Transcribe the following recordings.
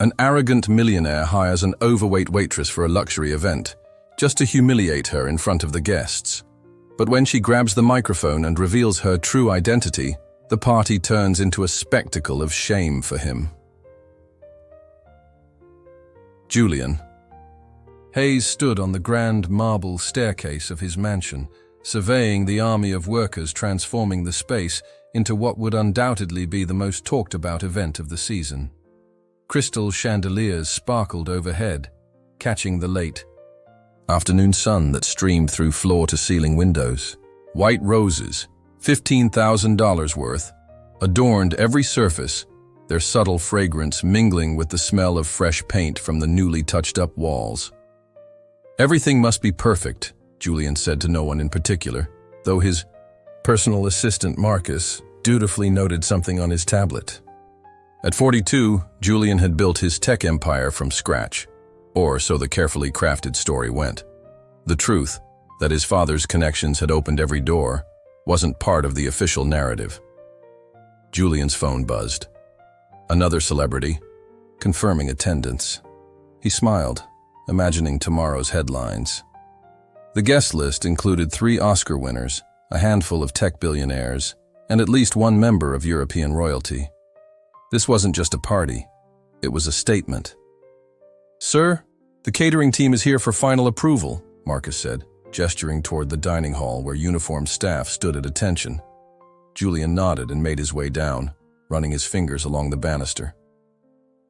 An arrogant millionaire hires an overweight waitress for a luxury event, just to humiliate her in front of the guests. But when she grabs the microphone and reveals her true identity, the party turns into a spectacle of shame for him. Julian. Hayes stood on the grand marble staircase of his mansion, surveying the army of workers transforming the space into what would undoubtedly be the most talked-about event of the season. Crystal chandeliers sparkled overhead, catching the late afternoon sun that streamed through floor-to-ceiling windows. White roses, $15,000 worth, adorned every surface, their subtle fragrance mingling with the smell of fresh paint from the newly touched-up walls. Everything must be perfect, Julian said to no one in particular, though his personal assistant Marcus dutifully noted something on his tablet. At 42, Julian had built his tech empire from scratch, or so the carefully crafted story went. The truth, that his father's connections had opened every door, wasn't part of the official narrative. Julian's phone buzzed. Another celebrity, confirming attendance. He smiled, imagining tomorrow's headlines. The guest list included 3 Oscar winners, a handful of tech billionaires, and at least one member of European royalty. This wasn't just a party, it was a statement. "Sir, the catering team is here for final approval," Marcus said, gesturing toward the dining hall where uniformed staff stood at attention. Julian nodded and made his way down, running his fingers along the banister.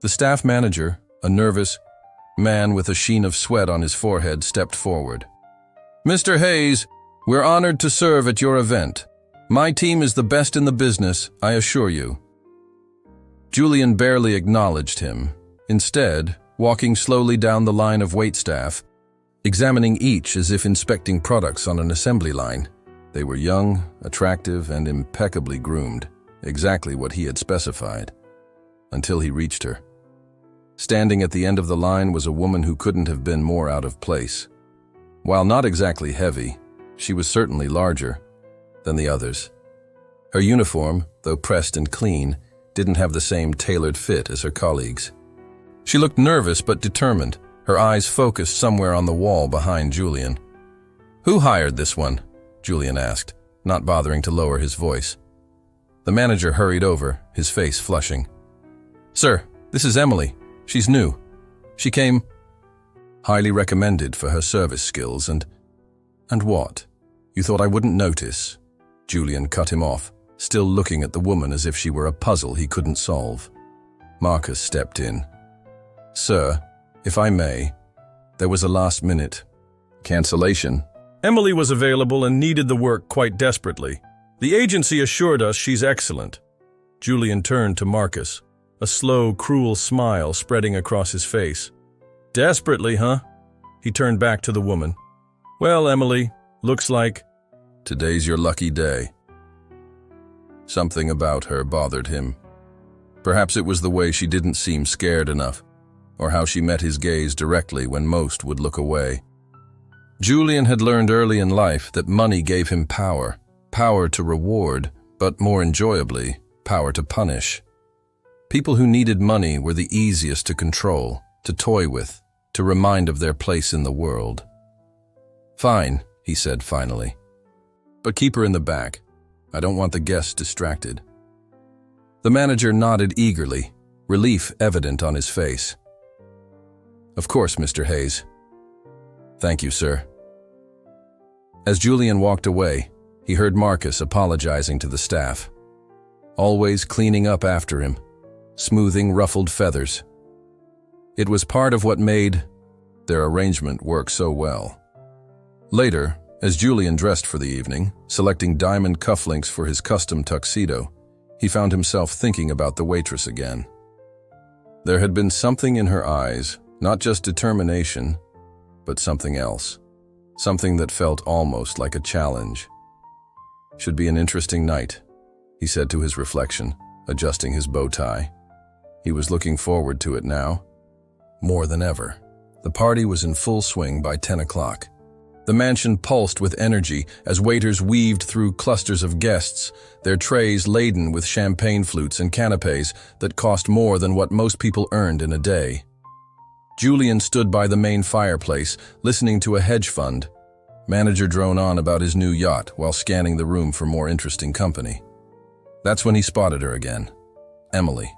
The staff manager, a nervous man with a sheen of sweat on his forehead, stepped forward. "Mr. Hayes, we're honored to serve at your event. My team is the best in the business, I assure you." Julian barely acknowledged him, instead walking slowly down the line of waitstaff, examining each as if inspecting products on an assembly line. They were young, attractive, and impeccably groomed, exactly what he had specified, until he reached her. Standing at the end of the line was a woman who couldn't have been more out of place. While not exactly heavy, she was certainly larger than the others. Her uniform, though pressed and clean, didn't have the same tailored fit as her colleagues. She looked nervous but determined, her eyes focused somewhere on the wall behind Julian. "Who hired this one?" Julian asked, not bothering to lower his voice. The manager hurried over, his face flushing. "Sir, this is Emily. She's new. She came highly recommended for her service skills and what? You thought I wouldn't notice?" Julian cut him off, still looking at the woman as if she were a puzzle he couldn't solve. Marcus stepped in. "Sir, if I may, there was a last-minute cancellation." Emily was available and needed the work quite desperately. The agency assured us she's excellent. Julian turned to Marcus, a slow, cruel smile spreading across his face. "Desperately, huh?" He turned back to the woman. "Well, Emily, looks like today's your lucky day." Something about her bothered him. Perhaps it was the way she didn't seem scared enough, or how she met his gaze directly when most would look away. Julian had learned early in life that money gave him power, power to reward, but more enjoyably, power to punish. People who needed money were the easiest to control, to toy with, to remind of their place in the world. "Fine," he said finally. "But keep her in the back. I don't want the guests distracted." The manager nodded eagerly, relief evident on his face. "Of course, Mr. Hayes." "Thank you, sir." As Julian walked away, he heard Marcus apologizing to the staff. Always cleaning up after him, smoothing ruffled feathers. It was part of what made their arrangement work so well. Later, as Julian dressed for the evening, selecting diamond cufflinks for his custom tuxedo, he found himself thinking about the waitress again. There had been something in her eyes, not just determination, but something else. Something that felt almost like a challenge. "Should be an interesting night," he said to his reflection, adjusting his bow tie. He was looking forward to it now, more than ever. The party was in full swing by 10 o'clock. The mansion pulsed with energy as waiters weaved through clusters of guests, their trays laden with champagne flutes and canapes that cost more than what most people earned in a day. Julian stood by the main fireplace, listening to a hedge fund manager drone on about his new yacht while scanning the room for more interesting company. That's when he spotted her again. Emily.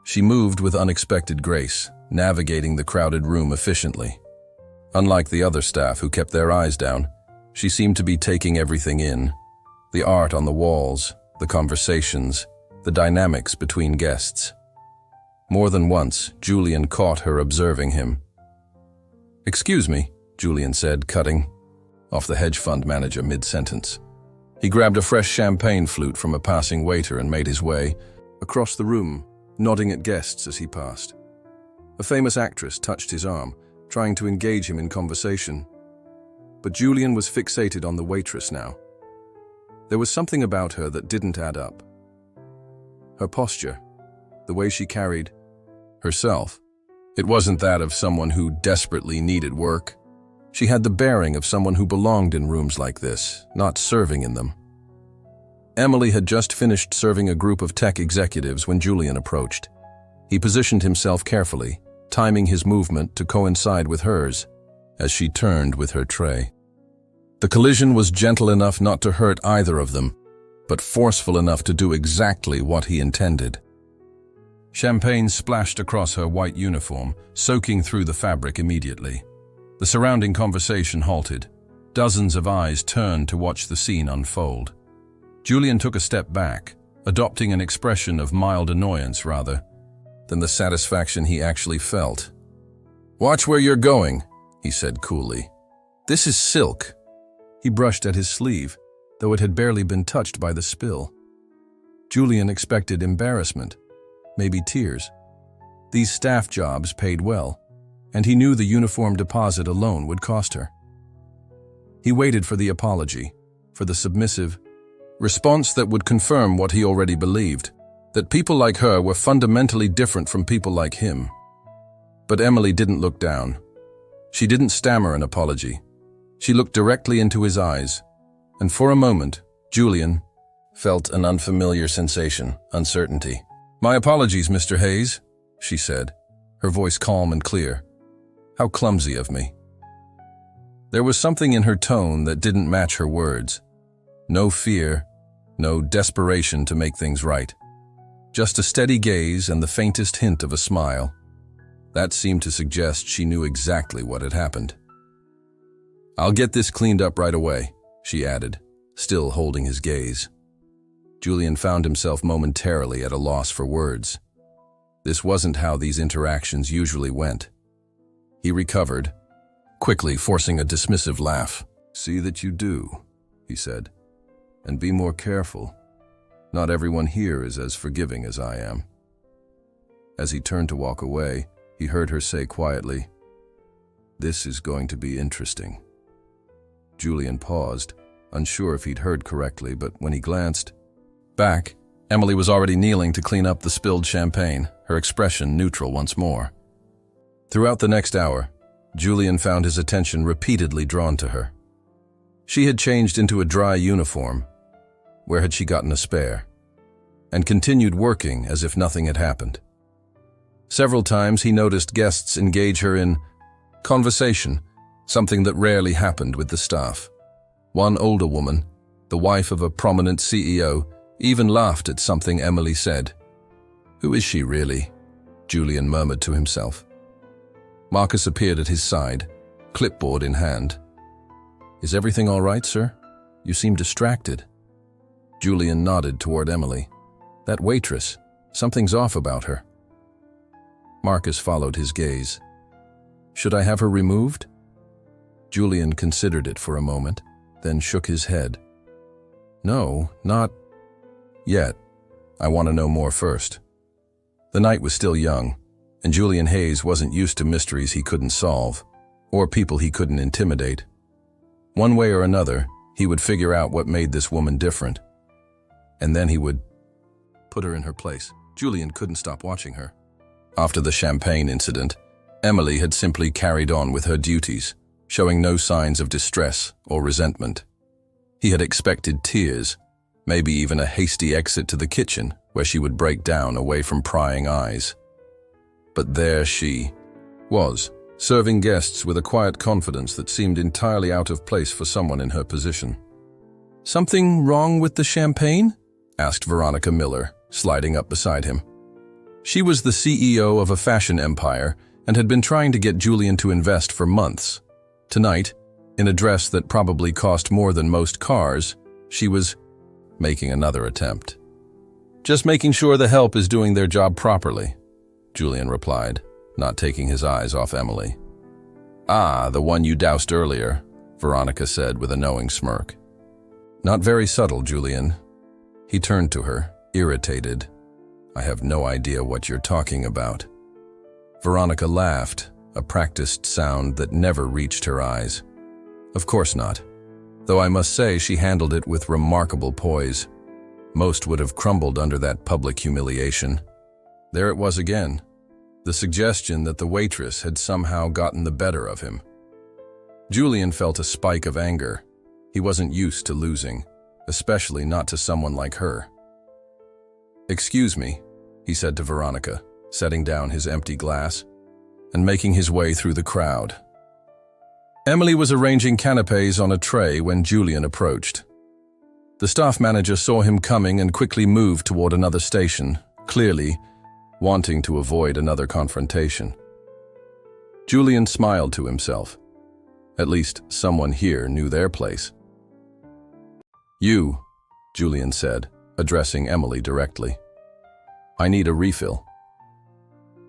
She moved with unexpected grace, navigating the crowded room efficiently. Unlike the other staff who kept their eyes down, she seemed to be taking everything in. The art on the walls, the conversations, the dynamics between guests. More than once, Julian caught her observing him. "Excuse me," Julian said, cutting off the hedge fund manager mid-sentence. He grabbed a fresh champagne flute from a passing waiter and made his way across the room, nodding at guests as he passed. A famous actress touched his arm, trying to engage him in conversation. But Julian was fixated on the waitress now. There was something about her that didn't add up. Her posture, the way she carried herself, it wasn't that of someone who desperately needed work. She had the bearing of someone who belonged in rooms like this, not serving in them. Emily had just finished serving a group of tech executives when Julian approached. He positioned himself carefully, timing his movement to coincide with hers, as she turned with her tray. The collision was gentle enough not to hurt either of them, but forceful enough to do exactly what he intended. Champagne splashed across her white uniform, soaking through the fabric immediately. The surrounding conversation halted. Dozens of eyes turned to watch the scene unfold. Julian took a step back, adopting an expression of mild annoyance rather than the satisfaction he actually felt. "Watch where you're going," he said coolly. "This is silk." He brushed at his sleeve, though it had barely been touched by the spill. Julian expected embarrassment, maybe tears. These staff jobs paid well, and he knew the uniform deposit alone would cost her. He waited for the apology, for the submissive response that would confirm what he already believed, that people like her were fundamentally different from people like him. But Emily didn't look down. She didn't stammer an apology. She looked directly into his eyes, and for a moment, Julian felt an unfamiliar sensation, uncertainty. "My apologies, Mr. Hayes," she said, her voice calm and clear. "How clumsy of me." There was something in her tone that didn't match her words. No fear, no desperation to make things right. Just a steady gaze and the faintest hint of a smile. That seemed to suggest she knew exactly what had happened. "I'll get this cleaned up right away," she added, still holding his gaze. Julian found himself momentarily at a loss for words. This wasn't how these interactions usually went. He recovered, quickly forcing a dismissive laugh. "See that you do," he said, "and be more careful. Not everyone here is as forgiving as I am." As he turned to walk away, he heard her say quietly, "This is going to be interesting." Julian paused, unsure if he'd heard correctly, but when he glanced back, Emily was already kneeling to clean up the spilled champagne, her expression neutral once more. Throughout the next hour, Julian found his attention repeatedly drawn to her. She had changed into a dry uniform. Where had she gotten a spare? And continued working as if nothing had happened. Several times he noticed guests engage her in conversation, something that rarely happened with the staff. One older woman, the wife of a prominent CEO, even laughed at something Emily said. "Who is she really?" Julian murmured to himself. Marcus appeared at his side, clipboard in hand. "Is everything all right, sir? You seem distracted." Julian nodded toward Emily. "That waitress, something's off about her." Marcus followed his gaze. "Should I have her removed?" Julian considered it for a moment, then shook his head. "No, not yet. I want to know more first." The night was still young, and Julian Hayes wasn't used to mysteries he couldn't solve, or people he couldn't intimidate. One way or another, he would figure out what made this woman different. And then he would put her in her place. Julian couldn't stop watching her. After the champagne incident, Emily had simply carried on with her duties, showing no signs of distress or resentment. He had expected tears, maybe even a hasty exit to the kitchen where she would break down away from prying eyes. But there she was, serving guests with a quiet confidence that seemed entirely out of place for someone in her position. "Something wrong with the champagne?" asked Veronica Miller, sliding up beside him. She was the CEO of a fashion empire and had been trying to get Julian to invest for months. Tonight, in a dress that probably cost more than most cars, she was making another attempt. "Just making sure the help is doing their job properly," Julian replied, not taking his eyes off Emily. "Ah, the one you doused earlier," Veronica said with a knowing smirk. "Not very subtle, Julian." He turned to her, irritated. "I have no idea what you're talking about." Veronica laughed, a practiced sound that never reached her eyes. "Of course not. Though I must say she handled it with remarkable poise. Most would have crumbled under that public humiliation." There it was again, the suggestion that the waitress had somehow gotten the better of him. Julian felt a spike of anger. He wasn't used to losing, especially not to someone like her. "Excuse me," he said to Veronica, setting down his empty glass and making his way through the crowd. Emily was arranging canapés on a tray when Julian approached. The staff manager saw him coming and quickly moved toward another station, clearly wanting to avoid another confrontation. Julian smiled to himself. At least someone here knew their place. "You," Julian said, addressing Emily directly. "I need a refill."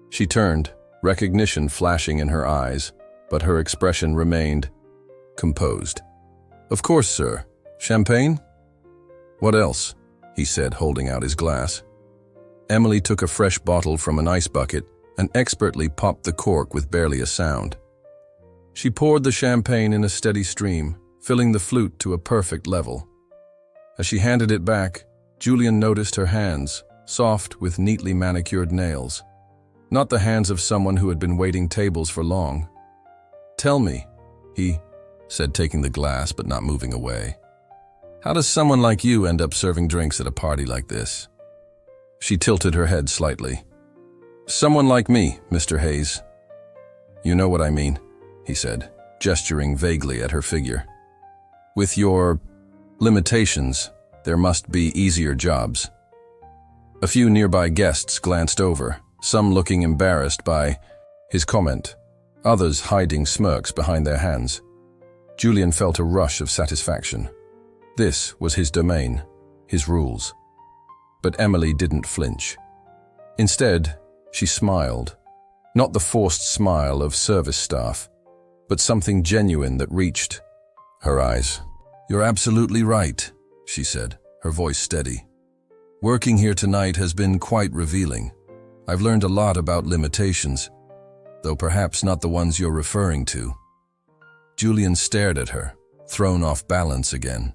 She turned, recognition flashing in her eyes, but her expression remained composed. "Of course, sir. Champagne?" "What else?" he said, holding out his glass. Emily took a fresh bottle from an ice bucket and expertly popped the cork with barely a sound. She poured the champagne in a steady stream, filling the flute to a perfect level. As she handed it back, Julian noticed her hands, soft with neatly manicured nails. Not the hands of someone who had been waiting tables for long. "Tell me," he said, taking the glass but not moving away. "How does someone like you end up serving drinks at a party like this?" She tilted her head slightly. "Someone like me, Mr. Hayes." "You know what I mean," he said, gesturing vaguely at her figure. "With your limitations, there must be easier jobs." A few nearby guests glanced over, some looking embarrassed by his comment, others hiding smirks behind their hands. Julian felt a rush of satisfaction. This was his domain, his rules. But Emily didn't flinch. Instead, she smiled. Not the forced smile of service staff, but something genuine that reached her eyes. "You're absolutely right," she said, her voice steady. "Working here tonight has been quite revealing. I've learned a lot about limitations, though perhaps not the ones you're referring to." Julian stared at her, thrown off balance again.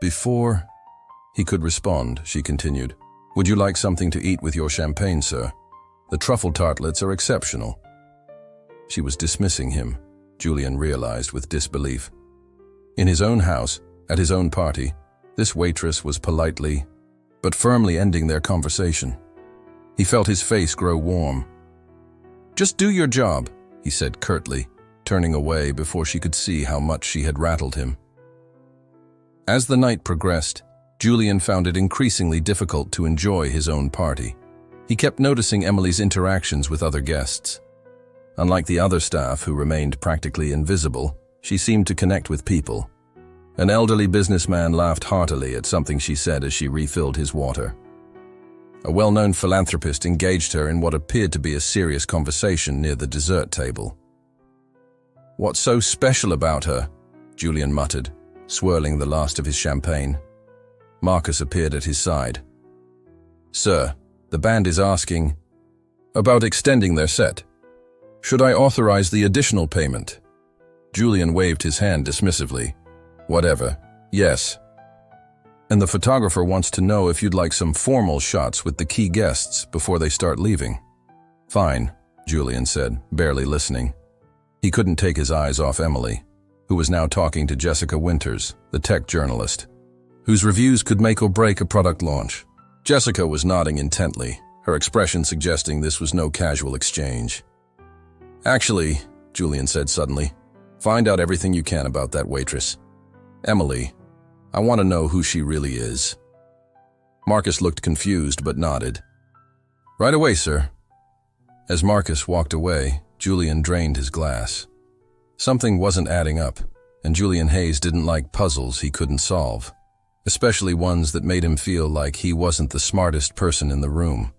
"Before he could respond, she continued, "Would you like something to eat with your champagne, sir? The truffle tartlets are exceptional." She was dismissing him, Julian realized with disbelief. In his own house, at his own party, this waitress was politely, but firmly ending their conversation. He felt his face grow warm. "Just do your job," he said curtly, turning away before she could see how much she had rattled him. As the night progressed, Julian found it increasingly difficult to enjoy his own party. He kept noticing Emily's interactions with other guests. Unlike the other staff who remained practically invisible, she seemed to connect with people. An elderly businessman laughed heartily at something she said as she refilled his water. A well-known philanthropist engaged her in what appeared to be a serious conversation near the dessert table. "What's so special about her?" Julian muttered, swirling the last of his champagne. Marcus appeared at his side. "Sir, the band is asking about extending their set. Should I authorize the additional payment?" Julian waved his hand dismissively. "Whatever. Yes. And the photographer wants to know if you'd like some formal shots with the key guests before they start leaving." "Fine," Julian said, barely listening. He couldn't take his eyes off Emily, who was now talking to Jessica Winters, the tech journalist, whose reviews could make or break a product launch. Jessica was nodding intently, her expression suggesting this was no casual exchange. "Actually," Julian said suddenly, "find out everything you can about that waitress. Emily, I want to know who she really is." Marcus looked confused but nodded. "Right away, sir." As Marcus walked away, Julian drained his glass. Something wasn't adding up, and Julian Hayes didn't like puzzles he couldn't solve, especially ones that made him feel like he wasn't the smartest person in the room.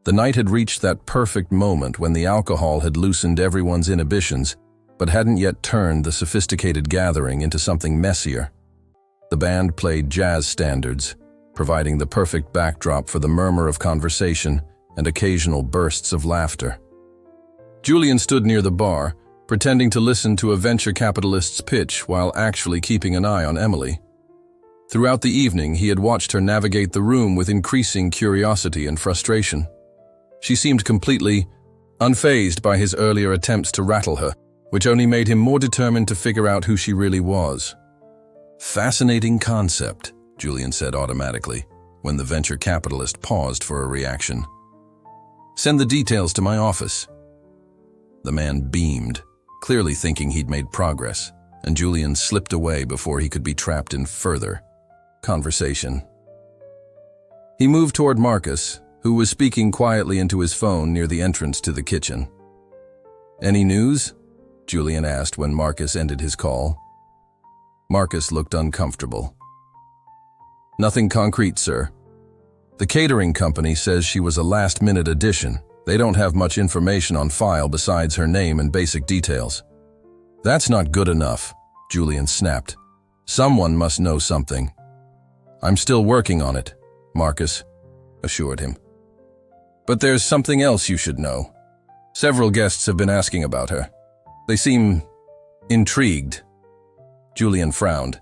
The night had reached that perfect moment when the alcohol had loosened everyone's inhibitions, but hadn't yet turned the sophisticated gathering into something messier. The band played jazz standards, providing the perfect backdrop for the murmur of conversation and occasional bursts of laughter. Julian stood near the bar, pretending to listen to a venture capitalist's pitch while actually keeping an eye on Emily. Throughout the evening, he had watched her navigate the room with increasing curiosity and frustration. She seemed completely unfazed by his earlier attempts to rattle her, which only made him more determined to figure out who she really was. "Fascinating concept," Julian said automatically, when the venture capitalist paused for a reaction. "Send the details to my office." The man beamed, clearly thinking he'd made progress, and Julian slipped away before he could be trapped in further conversation. He moved toward Marcus, who was speaking quietly into his phone near the entrance to the kitchen. "Any news?" Julian asked when Marcus ended his call. Marcus looked uncomfortable. "Nothing concrete, sir. The catering company says she was a last-minute addition. They don't have much information on file besides her name and basic details." "That's not good enough," Julian snapped. "Someone must know something." "I'm still working on it," Marcus assured him. "But there's something else you should know. Several guests have been asking about her. They seem intrigued." Julian frowned.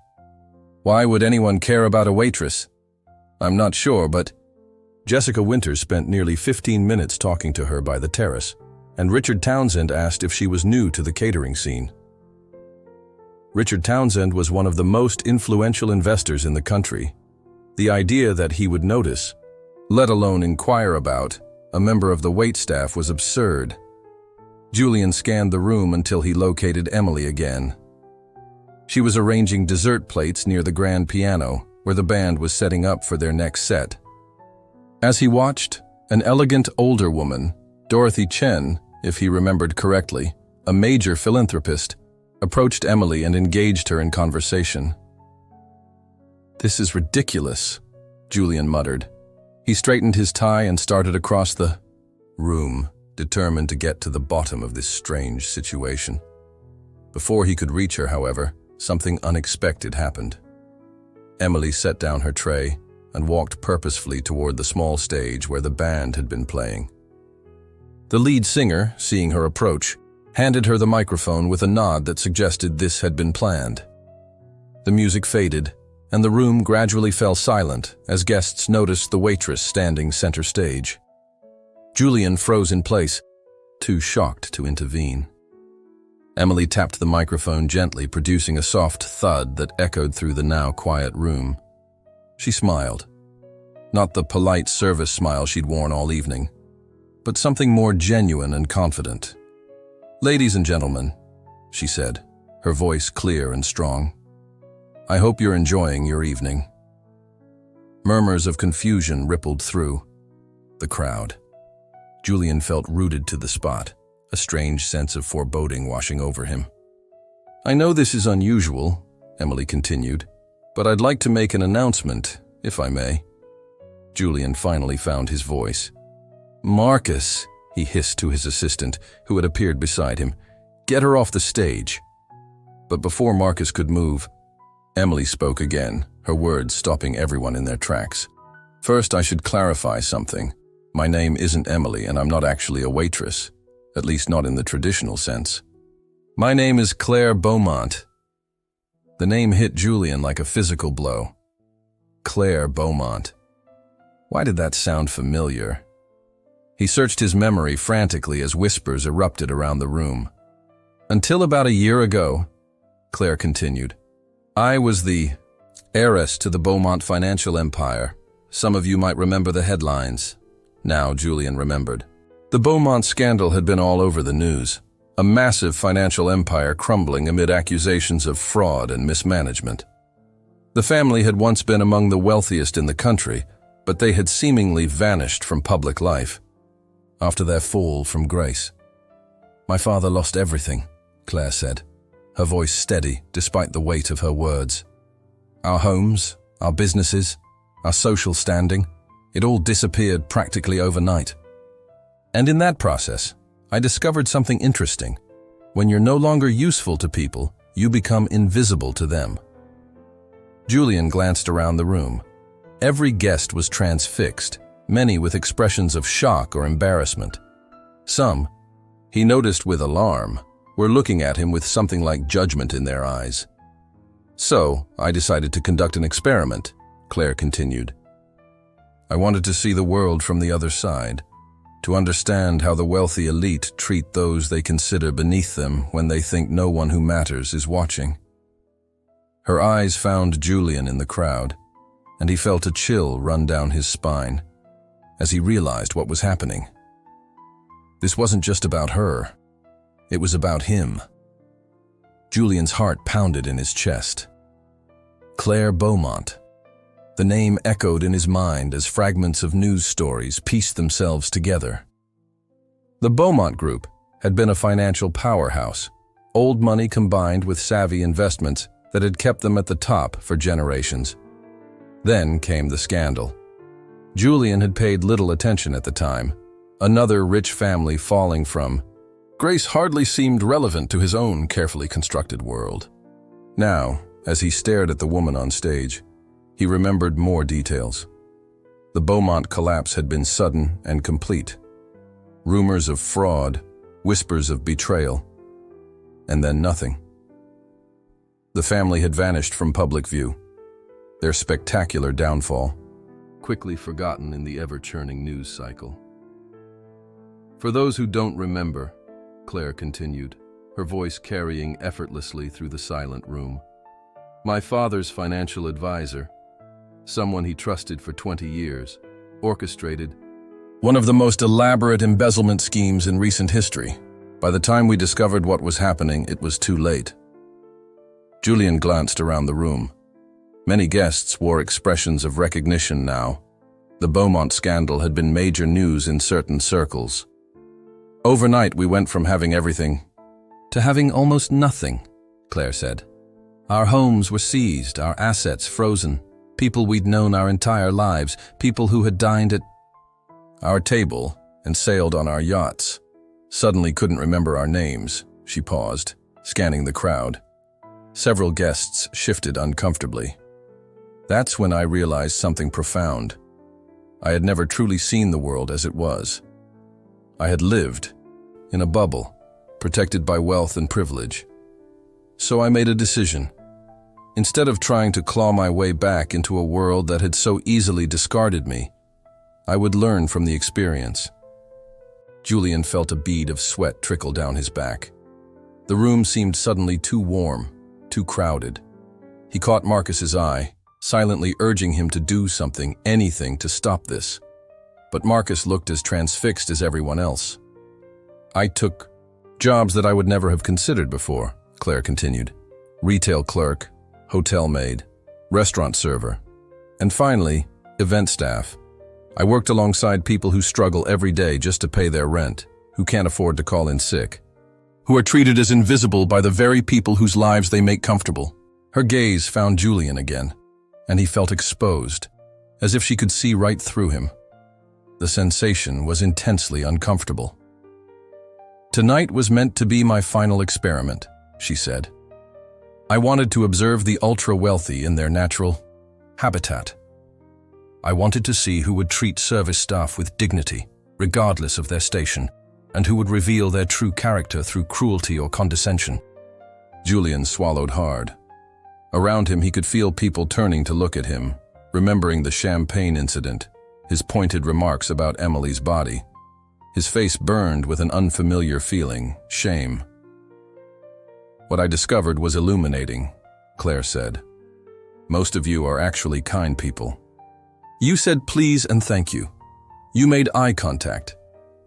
"Why would anyone care about a waitress?" "I'm not sure, but..." Jessica Winters spent nearly 15 minutes talking to her by the terrace, and Richard Townsend asked if she was new to the catering scene. Richard Townsend was one of the most influential investors in the country. The idea that he would notice, let alone inquire about, a member of the waitstaff was absurd. Julian scanned the room until he located Emily again. She was arranging dessert plates near the grand piano, where the band was setting up for their next set. As he watched, an elegant older woman, Dorothy Chen, if he remembered correctly, a major philanthropist, approached Emily and engaged her in conversation. "This is ridiculous," Julian muttered. He straightened his tie and started across the room, determined to get to the bottom of this strange situation. Before he could reach her, however, something unexpected happened. Emily set down her tray and walked purposefully toward the small stage where the band had been playing. The lead singer, seeing her approach, handed her the microphone with a nod that suggested this had been planned. The music faded, and the room gradually fell silent as guests noticed the waitress standing center stage. Julian froze in place, too shocked to intervene. Emily tapped the microphone gently, producing a soft thud that echoed through the now quiet room. She smiled. Not the polite service smile she'd worn all evening, but something more genuine and confident. "Ladies and gentlemen," she said, her voice clear and strong, "I hope you're enjoying your evening." Murmurs of confusion rippled through the crowd. Julian felt rooted to the spot, a strange sense of foreboding washing over him. "I know this is unusual," Emily continued, "but I'd like to make an announcement, if I may." Julian finally found his voice. "Marcus," he hissed to his assistant, who had appeared beside him, "get her off the stage." But before Marcus could move, Emily spoke again, her words stopping everyone in their tracks. "First, I should clarify something. My name isn't Emily, and I'm not actually a waitress, at least not in the traditional sense. My name is Claire Beaumont." The name hit Julian like a physical blow. Claire Beaumont. Why did that sound familiar? He searched his memory frantically as whispers erupted around the room. Until about a year ago, Claire continued, I was the heiress to the Beaumont financial empire. Some of you might remember the headlines. Now Julian remembered. The Beaumont scandal had been all over the news. A massive financial empire crumbling amid accusations of fraud and mismanagement. The family had once been among the wealthiest in the country, but they had seemingly vanished from public life after their fall from grace. My father lost everything, Claire said, her voice steady despite the weight of her words. Our homes, our businesses, our social standing, it all disappeared practically overnight. And in that process, I discovered something interesting. When you're no longer useful to people, you become invisible to them. Julian glanced around the room. Every guest was transfixed, many with expressions of shock or embarrassment. Some, he noticed with alarm, were looking at him with something like judgment in their eyes. So, I decided to conduct an experiment, Claire continued. I wanted to see the world from the other side, to understand how the wealthy elite treat those they consider beneath them when they think no one who matters is watching. Her eyes found Julian in the crowd, and he felt a chill run down his spine as he realized what was happening. This wasn't just about her. It was about him. Julian's heart pounded in his chest. Claire Beaumont. The name echoed in his mind as fragments of news stories pieced themselves together. The Beaumont Group had been a financial powerhouse, old money combined with savvy investments that had kept them at the top for generations. Then came the scandal. Julian had paid little attention at the time. Another rich family falling from grace hardly seemed relevant to his own carefully constructed world. Now, as he stared at the woman on stage, he remembered more details. The Beaumont collapse had been sudden and complete. Rumors of fraud, whispers of betrayal, and then nothing. The family had vanished from public view, their spectacular downfall quickly forgotten in the ever-churning news cycle. For those who don't remember, Claire continued, her voice carrying effortlessly through the silent room, my father's financial advisor, someone he trusted for 20 years, orchestrated one of the most elaborate embezzlement schemes in recent history. By the time we discovered what was happening, it was too late. Julian glanced around the room. Many guests wore expressions of recognition now. The Beaumont scandal had been major news in certain circles. Overnight, we went from having everything to having almost nothing, Claire said. Our homes were seized, our assets frozen. People we'd known our entire lives, people who had dined at our table and sailed on our yachts, suddenly couldn't remember our names. She paused, scanning the crowd. Several guests shifted uncomfortably. That's when I realized something profound. I had never truly seen the world as it was. I had lived in a bubble, protected by wealth and privilege. So I made a decision. Instead of trying to claw my way back into a world that had so easily discarded me, I would learn from the experience. Julian felt a bead of sweat trickle down his back. The room seemed suddenly too warm, too crowded. He caught Marcus's eye, silently urging him to do something, anything to stop this. But Marcus looked as transfixed as everyone else. I took jobs that I would never have considered before, Claire continued. Retail clerk, hotel maid, restaurant server, and finally, event staff. I worked alongside people who struggle every day just to pay their rent, who can't afford to call in sick, who are treated as invisible by the very people whose lives they make comfortable. Her gaze found Julian again, and he felt exposed, as if she could see right through him. The sensation was intensely uncomfortable. Tonight was meant to be my final experiment, she said. I wanted to observe the ultra-wealthy in their natural habitat. I wanted to see who would treat service staff with dignity, regardless of their station, and who would reveal their true character through cruelty or condescension. Julian swallowed hard. Around him, he could feel people turning to look at him, remembering the champagne incident, his pointed remarks about Emily's body. His face burned with an unfamiliar feeling, shame. What I discovered was illuminating, Claire said. Most of you are actually kind people. You said please and thank you. You made eye contact.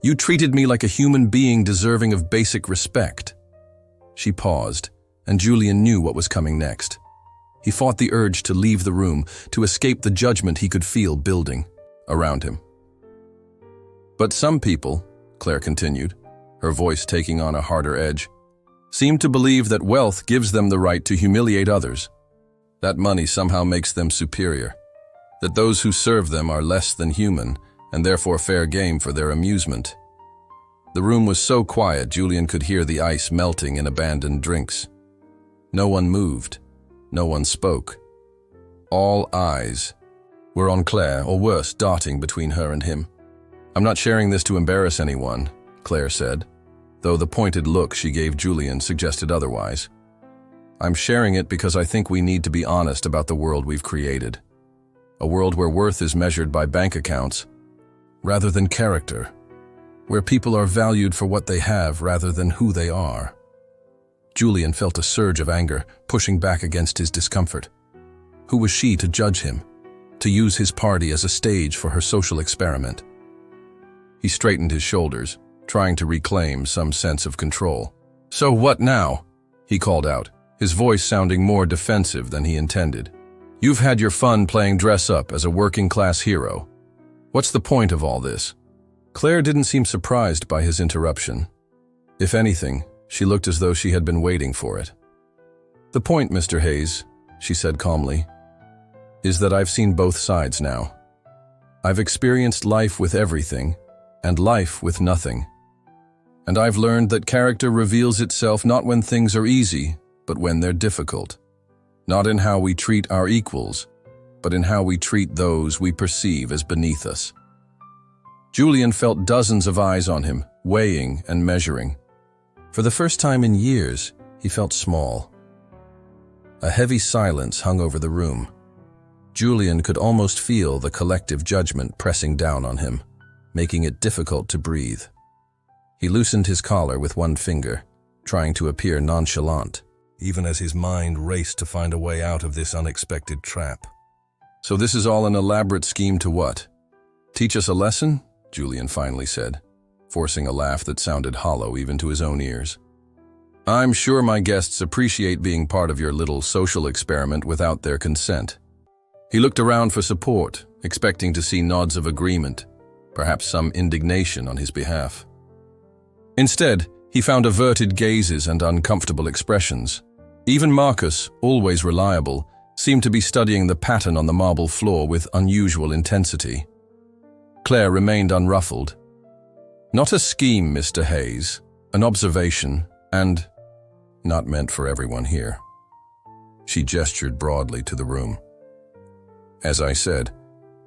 You treated me like a human being deserving of basic respect. She paused, and Julian knew what was coming next. He fought the urge to leave the room, to escape the judgment he could feel building around him. But some people, Claire continued, her voice taking on a harder edge, seem to believe that wealth gives them the right to humiliate others, that money somehow makes them superior, that those who serve them are less than human and therefore fair game for their amusement. The room was so quiet Julian could hear the ice melting in abandoned drinks. No one moved. No one spoke. All eyes were on Claire, or worse, darting between her and him. I'm not sharing this to embarrass anyone, Claire said, though the pointed look she gave Julian suggested otherwise. I'm sharing it because I think we need to be honest about the world we've created. A world where worth is measured by bank accounts rather than character, where people are valued for what they have rather than who they are. Julian felt a surge of anger, pushing back against his discomfort. Who was she to judge him, to use his party as a stage for her social experiment? He straightened his shoulders, trying to reclaim some sense of control. So what now? He called out, his voice sounding more defensive than he intended. You've had your fun playing dress-up as a working-class hero. What's the point of all this? Claire didn't seem surprised by his interruption. If anything, she looked as though she had been waiting for it. The point, Mr. Hayes, she said calmly, is that I've seen both sides now. I've experienced life with everything and life with nothing. And I've learned that character reveals itself not when things are easy, but when they're difficult. Not in how we treat our equals, but in how we treat those we perceive as beneath us. Julian felt dozens of eyes on him, weighing and measuring. For the first time in years, he felt small. A heavy silence hung over the room. Julian could almost feel the collective judgment pressing down on him, making it difficult to breathe. He loosened his collar with one finger, trying to appear nonchalant, even as his mind raced to find a way out of this unexpected trap. So this is all an elaborate scheme to what? Teach us a lesson? Julian finally said, forcing a laugh that sounded hollow even to his own ears. I'm sure my guests appreciate being part of your little social experiment without their consent. He looked around for support, expecting to see nods of agreement, perhaps some indignation on his behalf. Instead, he found averted gazes and uncomfortable expressions. Even Marcus, always reliable, seemed to be studying the pattern on the marble floor with unusual intensity. Claire remained unruffled. Not a scheme, Mr. Hayes, an observation, and not meant for everyone here. She gestured broadly to the room. As I said,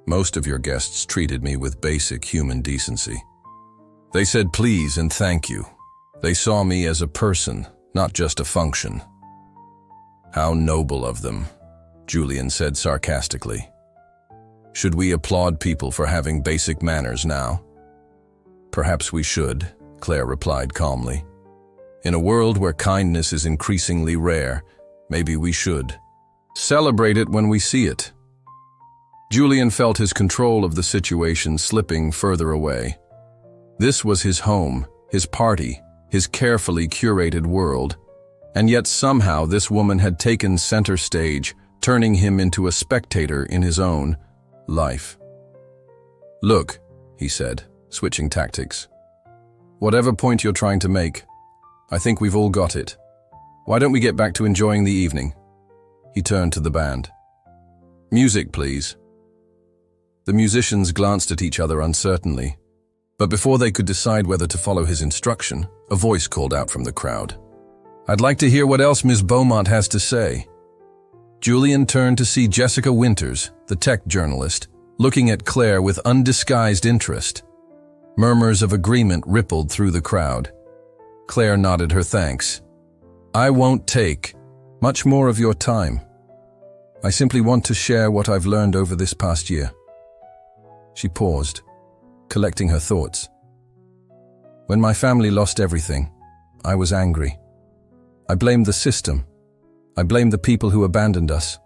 most of your guests treated me with basic human decency. They said please and thank you. They saw me as a person, not just a function. How noble of them, Julian said sarcastically. Should we applaud people for having basic manners now? Perhaps we should, Claire replied calmly. In a world where kindness is increasingly rare, maybe we should. Celebrate it when we see it. Julian felt his control of the situation slipping further away. This was his home, his party, his carefully curated world, and yet somehow this woman had taken center stage, turning him into a spectator in his own life. Look, he said, switching tactics. Whatever point you're trying to make, I think we've all got it. Why don't we get back to enjoying the evening? He turned to the band. Music, please. The musicians glanced at each other uncertainly, but before they could decide whether to follow his instruction, a voice called out from the crowd. I'd like to hear what else Ms. Beaumont has to say. Julian turned to see Jessica Winters, the tech journalist, looking at Claire with undisguised interest. Murmurs of agreement rippled through the crowd. Claire nodded her thanks. I won't take much more of your time. I simply want to share what I've learned over this past year. She paused, collecting her thoughts. When my family lost everything, I was angry. I blamed the system. I blamed the people who abandoned us.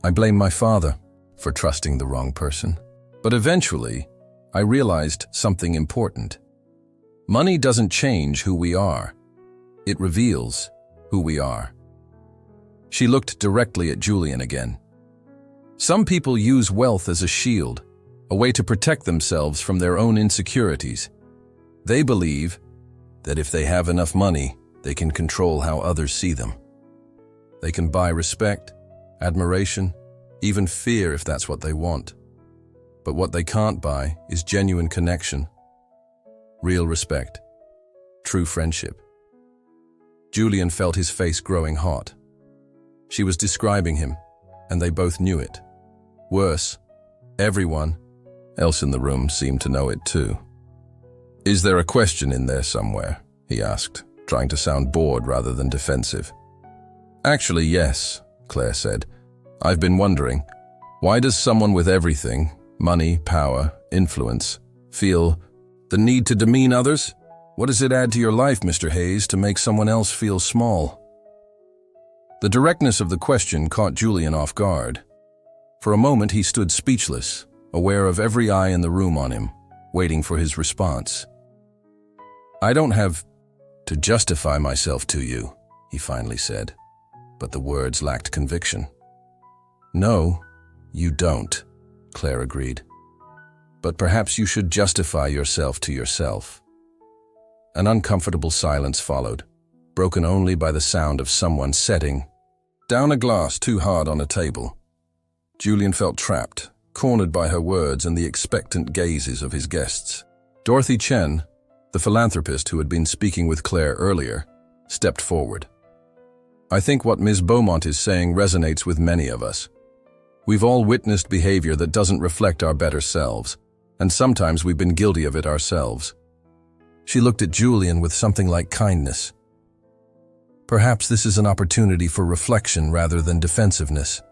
I blamed my father for trusting the wrong person. But eventually, I realized something important. Money doesn't change who we are. It reveals who we are. She looked directly at Julian again. Some people use wealth as a shield, a way to protect themselves from their own insecurities. They believe that if they have enough money, they can control how others see them. They can buy respect, admiration, even fear if that's what they want. But what they can't buy is genuine connection, real respect, true friendship. Julian felt his face growing hot. She was describing him, and they both knew it. Worse, everyone else in the room seemed to know it too. "Is there a question in there somewhere?" he asked, trying to sound bored rather than defensive. "Actually, yes," Claire said. "I've been wondering, why does someone with everything, money, power, influence, feel the need to demean others? What does it add to your life, Mr. Hayes, to make someone else feel small?" The directness of the question caught Julian off guard. For a moment he stood speechless, aware of every eye in the room on him, waiting for his response. "I don't have to justify myself to you," he finally said, but the words lacked conviction. "No, you don't," Claire agreed. "But perhaps you should justify yourself to yourself." An uncomfortable silence followed, broken only by the sound of someone setting down a glass too hard on a table. Julian felt trapped, cornered by her words and the expectant gazes of his guests. Dorothy Chen, the philanthropist who had been speaking with Claire earlier, stepped forward. "I think what Ms. Beaumont is saying resonates with many of us. We've all witnessed behavior that doesn't reflect our better selves, and sometimes we've been guilty of it ourselves." She looked at Julian with something like kindness. "Perhaps this is an opportunity for reflection rather than defensiveness."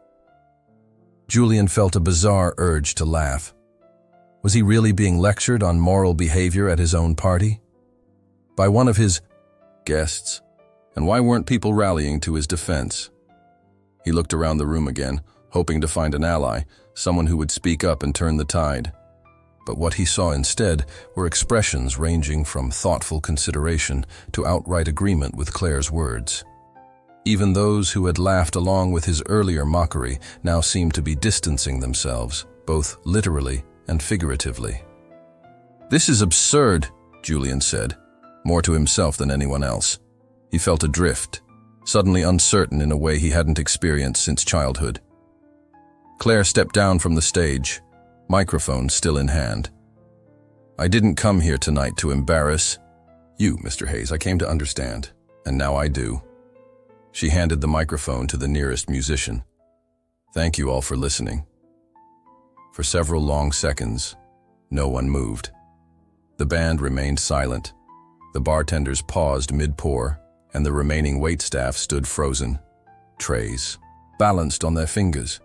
Julian felt a bizarre urge to laugh. Was he really being lectured on moral behavior at his own party? By one of his guests? And why weren't people rallying to his defense? He looked around the room again, hoping to find an ally, someone who would speak up and turn the tide. But what he saw instead were expressions ranging from thoughtful consideration to outright agreement with Claire's words. Even those who had laughed along with his earlier mockery now seemed to be distancing themselves, both literally and figuratively. "This is absurd," Julian said, more to himself than anyone else. He felt adrift, suddenly uncertain in a way he hadn't experienced since childhood. Claire stepped down from the stage, microphone still in hand. "I didn't come here tonight to embarrass you, Mr. Hayes. I came to understand, and now I do." She handed the microphone to the nearest musician. "Thank you all for listening." For several long seconds, no one moved. The band remained silent. The bartenders paused mid-pour, and the remaining waitstaff stood frozen, trays balanced on their fingers.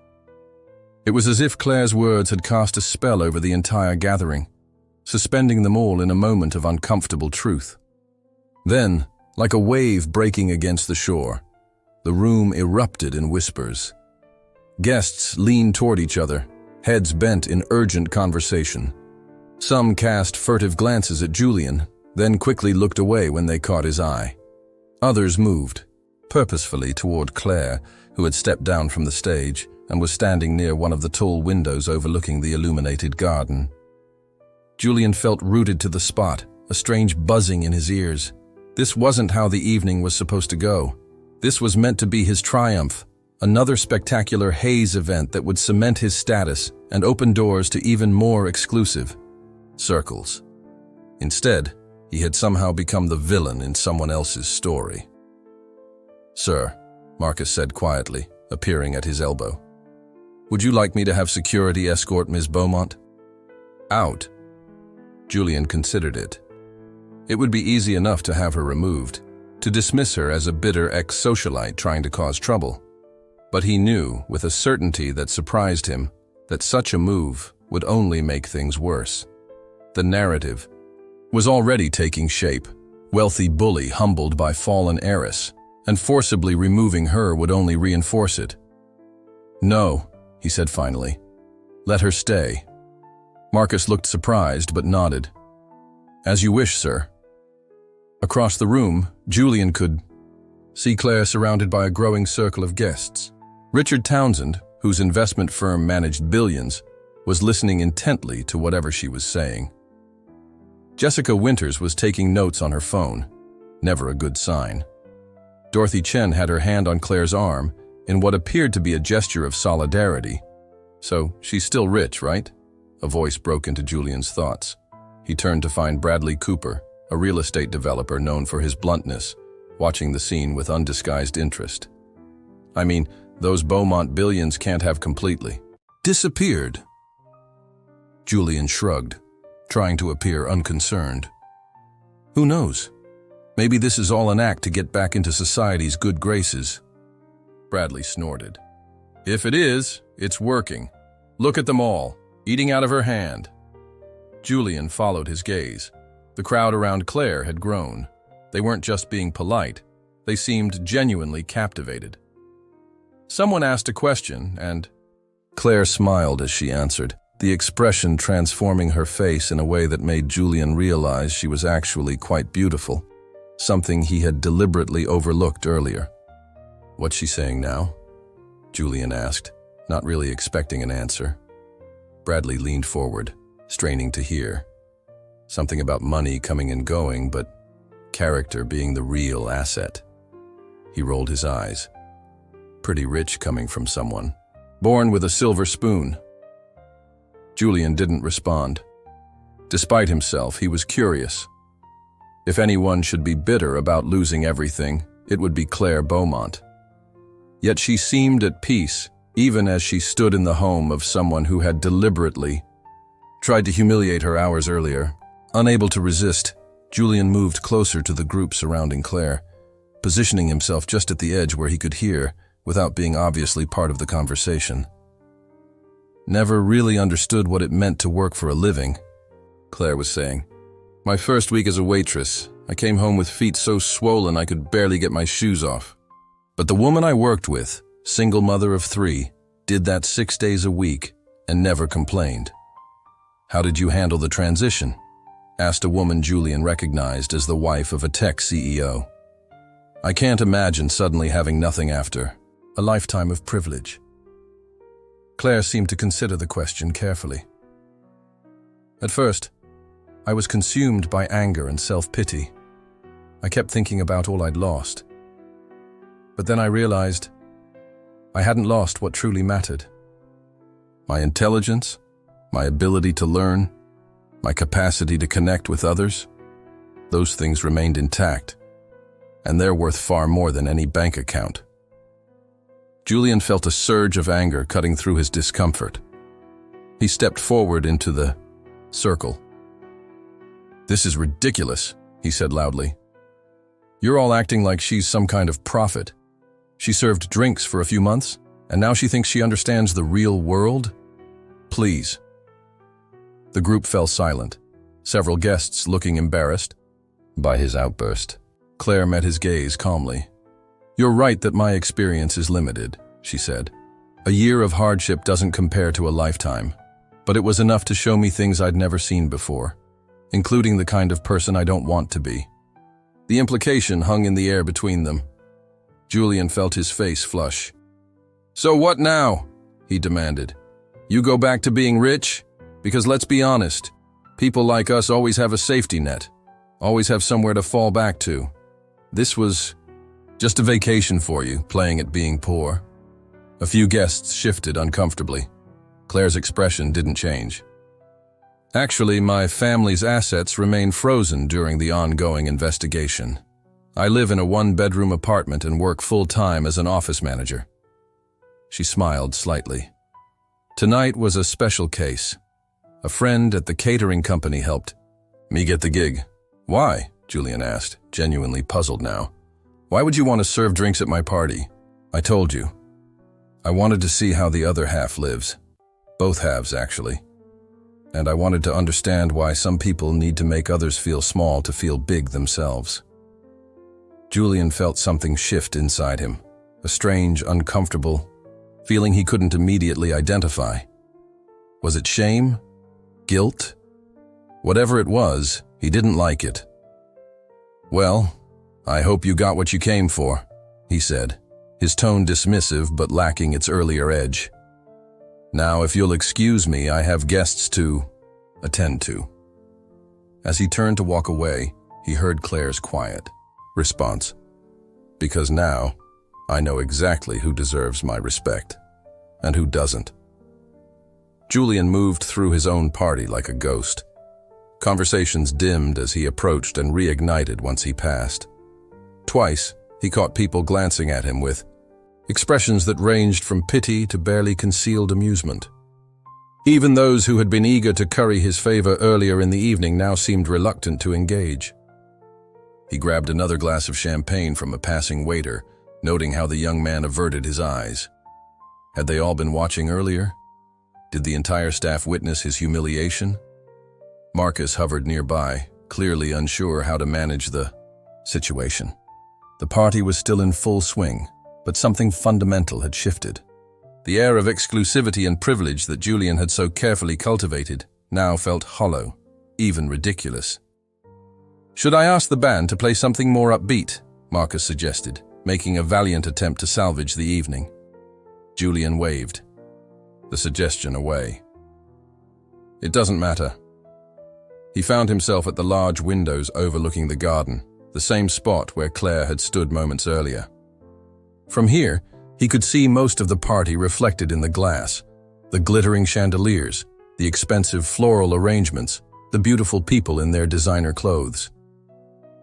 It was as if Claire's words had cast a spell over the entire gathering, suspending them all in a moment of uncomfortable truth. Then, like a wave breaking against the shore, the room erupted in whispers. Guests leaned toward each other, heads bent in urgent conversation. Some cast furtive glances at Julian, then quickly looked away when they caught his eye. Others moved, purposefully toward Claire, who had stepped down from the stage and was standing near one of the tall windows overlooking the illuminated garden. Julian felt rooted to the spot, a strange buzzing in his ears. This wasn't how the evening was supposed to go. This was meant to be his triumph, another spectacular Hayes event that would cement his status and open doors to even more exclusive circles. Instead, he had somehow become the villain in someone else's story. "Sir," Marcus said quietly, appearing at his elbow. "Would you like me to have security escort Ms. Beaumont out?" Julian considered it. It would be easy enough to have her removed, to dismiss her as a bitter ex-socialite trying to cause trouble. But he knew, with a certainty that surprised him, that such a move would only make things worse. The narrative was already taking shape. Wealthy bully humbled by fallen heiress, and forcibly removing her would only reinforce it. "No," he said finally. "Let her stay." Marcus looked surprised but nodded. "As you wish, sir." Across the room, Julian could see Claire surrounded by a growing circle of guests. Richard Townsend, whose investment firm managed billions, was listening intently to whatever she was saying. Jessica Winters was taking notes on her phone, never a good sign. Dorothy Chen had her hand on Claire's arm in what appeared to be a gesture of solidarity. "So, she's still rich, right?" A voice broke into Julian's thoughts. He turned to find Bradley Cooper, a real estate developer known for his bluntness, watching the scene with undisguised interest. "I mean, those Beaumont billions can't have completely disappeared." Julian shrugged, trying to appear unconcerned. "Who knows? Maybe this is all an act to get back into society's good graces." Bradley snorted. "If it is, it's working. Look at them all, eating out of her hand." Julian followed his gaze. The crowd around Claire had grown. They weren't just being polite, they seemed genuinely captivated. Someone asked a question, and Claire smiled as she answered, the expression transforming her face in a way that made Julian realize she was actually quite beautiful, something he had deliberately overlooked earlier. "What's she saying now?" Julian asked, not really expecting an answer. Bradley leaned forward, straining to hear. Something about money coming and going, but character being the real asset. He rolled his eyes. Pretty rich coming from someone. Born with a silver spoon. Julian didn't respond. Despite himself, he was curious. If anyone should be bitter about losing everything, it would be Claire Beaumont. Yet she seemed at peace, even as she stood in the home of someone who had deliberately tried to humiliate her hours earlier. Unable to resist, Julian moved closer to the group surrounding Claire, positioning himself just at the edge where he could hear, without being obviously part of the conversation. "Never really understood what it meant to work for a living," Claire was saying. "My first week as a waitress, I came home with feet so swollen I could barely get my shoes off. But the woman I worked with, single mother of 3, did that 6 days a week and never complained." "How did you handle the transition?" asked a woman Julian recognized as the wife of a tech CEO. "I can't imagine suddenly having nothing after. A lifetime of privilege." Claire seemed to consider the question carefully. "At first, I was consumed by anger and self-pity. I kept thinking about all I'd lost. But then I realized I hadn't lost what truly mattered. My intelligence, my ability to learn, my capacity to connect with others, those things remained intact, and they're worth far more than any bank account." Julian felt a surge of anger cutting through his discomfort. He stepped forward into the circle. "This is ridiculous," he said loudly. "You're all acting like she's some kind of prophet. She served drinks for a few months, and now she thinks she understands the real world? Please." The group fell silent, several guests looking embarrassed by his outburst. Claire met his gaze calmly. "You're right that my experience is limited," she said. "A year of hardship doesn't compare to a lifetime, but it was enough to show me things I'd never seen before, including the kind of person I don't want to be." The implication hung in the air between them. Julian felt his face flush. "So what now?" he demanded. "You go back to being rich? Because let's be honest, people like us always have a safety net, always have somewhere to fall back to. This was just a vacation for you, playing at being poor." A few guests shifted uncomfortably. Claire's expression didn't change. "Actually, my family's assets remain frozen during the ongoing investigation. I live in a 1-bedroom apartment and work full-time as an office manager." She smiled slightly. "Tonight was a special case. A friend at the catering company helped me get the gig." "Why?" Julian asked, genuinely puzzled now. "Why would you want to serve drinks at my party?" "I told you. I wanted to see how the other half lives. Both halves, actually. And I wanted to understand why some people need to make others feel small to feel big themselves." Julian felt something shift inside him, a strange, uncomfortable feeling he couldn't immediately identify. Was it shame? Guilt? Whatever it was, he didn't like it. "Well, I hope you got what you came for," he said, his tone dismissive but lacking its earlier edge. "Now, if you'll excuse me, I have guests to attend to." As he turned to walk away, he heard Claire's quiet response. "Because now, I know exactly who deserves my respect, and who doesn't." Julian moved through his own party like a ghost. Conversations dimmed as he approached and reignited once he passed. Twice, he caught people glancing at him with expressions that ranged from pity to barely concealed amusement. Even those who had been eager to curry his favor earlier in the evening now seemed reluctant to engage. He grabbed another glass of champagne from a passing waiter, noting how the young man averted his eyes. Had they all been watching earlier? Did the entire staff witness his humiliation? Marcus hovered nearby, clearly unsure how to manage the situation. The party was still in full swing, but something fundamental had shifted. The air of exclusivity and privilege that Julian had so carefully cultivated now felt hollow, even ridiculous. "Should I ask the band to play something more upbeat?" Marcus suggested, making a valiant attempt to salvage the evening. Julian waved the suggestion away. "It doesn't matter." He found himself at the large windows overlooking the garden, the same spot where Claire had stood moments earlier. From here, he could see most of the party reflected in the glass, the glittering chandeliers, the expensive floral arrangements, the beautiful people in their designer clothes.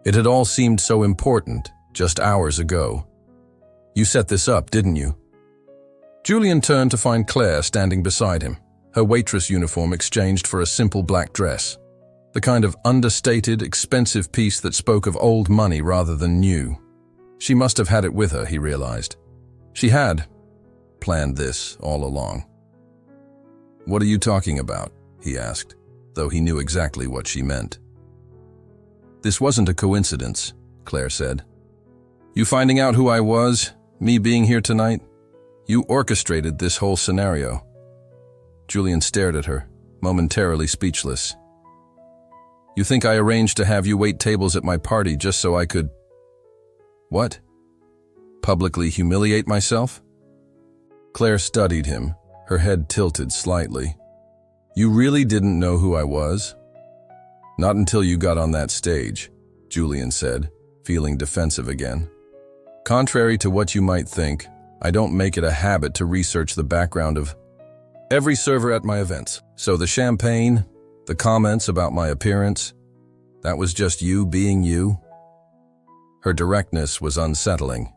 It had all seemed so important just hours ago. "You set this up, didn't you?" Julian turned to find Claire standing beside him, her waitress uniform exchanged for a simple black dress. The kind of understated, expensive piece that spoke of old money rather than new. She must have had it with her, he realized. She had planned this all along. "What are you talking about?" he asked, though he knew exactly what she meant. "This wasn't a coincidence," Claire said. "You finding out who I was, me being here tonight? You orchestrated this whole scenario." Julian stared at her, momentarily speechless. "You think I arranged to have you wait tables at my party just so I could—" "What? Publicly humiliate myself?" Claire studied him, her head tilted slightly. "You really didn't know who I was?" "Not until you got on that stage," Julian said, feeling defensive again. "Contrary to what you might think, I don't make it a habit to research the background of every server at my events. So the champagne, the comments about my appearance, that was just you being you?" Her directness was unsettling.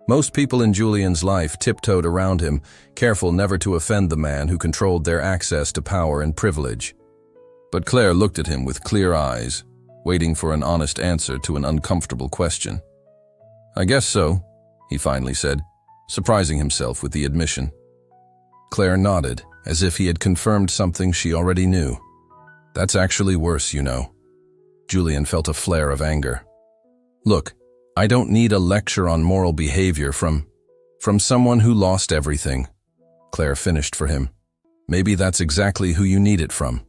Most people in Julian's life tiptoed around him, careful never to offend the man who controlled their access to power and privilege. But Claire looked at him with clear eyes, waiting for an honest answer to an uncomfortable question. "I guess so," he finally said, surprising himself with the admission. Claire nodded, as if he had confirmed something she already knew. "That's actually worse, you know." Julian felt a flare of anger. "Look, I don't need a lecture on moral behavior from someone who lost everything," Claire finished for him. "Maybe that's exactly who you need it from.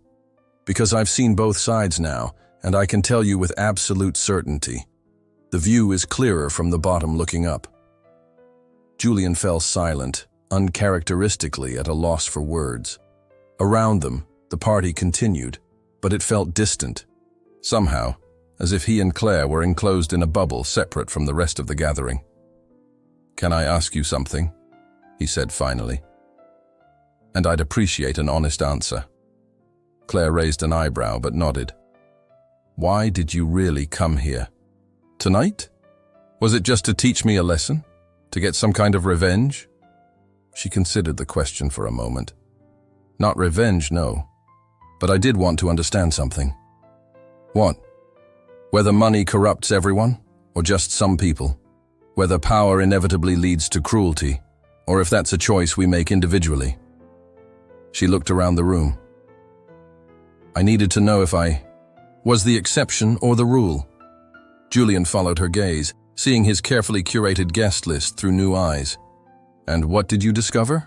Because I've seen both sides now, and I can tell you with absolute certainty. The view is clearer from the bottom looking up." Julian fell silent, uncharacteristically at a loss for words. Around them, the party continued, but it felt distant. Somehow, as if he and Claire were enclosed in a bubble separate from the rest of the gathering. "Can I ask you something?" he said finally. "And I'd appreciate an honest answer." Claire raised an eyebrow but nodded. "Why did you really come here? Tonight? Was it just to teach me a lesson? To get some kind of revenge?" She considered the question for a moment. "Not revenge, no. But I did want to understand something." "What?" "Whether money corrupts everyone, or just some people. Whether power inevitably leads to cruelty, or if that's a choice we make individually." She looked around the room. "I needed to know if I was the exception or the rule." Julian followed her gaze, seeing his carefully curated guest list through new eyes. "And what did you discover?"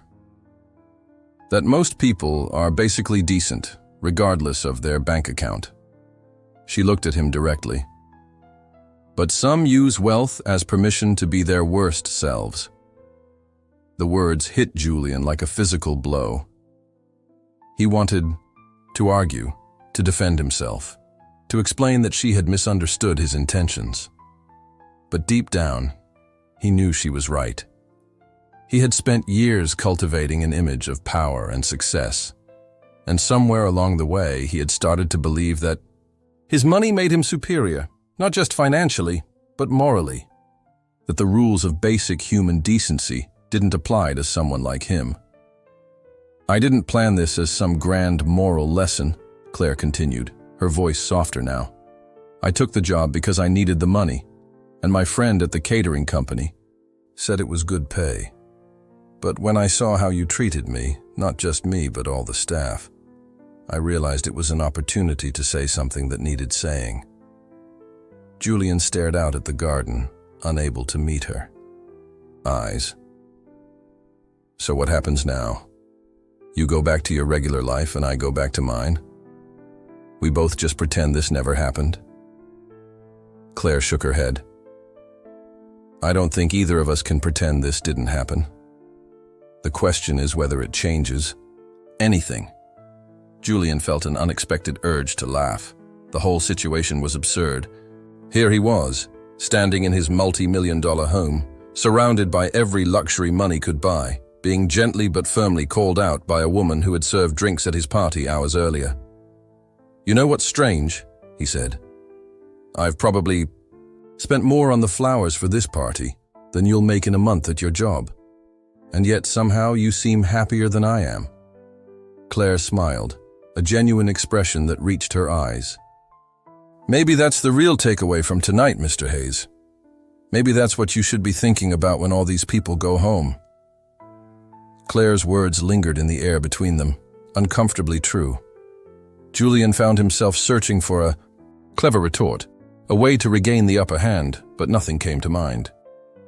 "That most people are basically decent, regardless of their bank account." She looked at him directly. "But some use wealth as permission to be their worst selves." The words hit Julian like a physical blow. He wanted to argue, to defend himself, to explain that she had misunderstood his intentions. But deep down, he knew she was right. He had spent years cultivating an image of power and success, and somewhere along the way he had started to believe that his money made him superior, not just financially, but morally, that the rules of basic human decency didn't apply to someone like him. "I didn't plan this as some grand moral lesson," Claire continued, her voice softer now. "I took the job because I needed the money, and my friend at the catering company said it was good pay. But when I saw how you treated me, not just me but all the staff, I realized it was an opportunity to say something that needed saying." Julian stared out at the garden, unable to meet her eyes. "So what happens now? You go back to your regular life and I go back to mine? We both just pretend this never happened?" Claire shook her head. "I don't think either of us can pretend this didn't happen. The question is whether it changes anything." Julian felt an unexpected urge to laugh. The whole situation was absurd. Here he was, standing in his multi-million-dollar home, surrounded by every luxury money could buy, being gently but firmly called out by a woman who had served drinks at his party hours earlier. "You know what's strange?" he said. "I've probably spent more on the flowers for this party than you'll make in a month at your job. And yet somehow you seem happier than I am." Claire smiled, a genuine expression that reached her eyes. "Maybe that's the real takeaway from tonight, Mr. Hayes. Maybe that's what you should be thinking about when all these people go home." Claire's words lingered in the air between them, uncomfortably true. Julian found himself searching for a clever retort, a way to regain the upper hand, but nothing came to mind.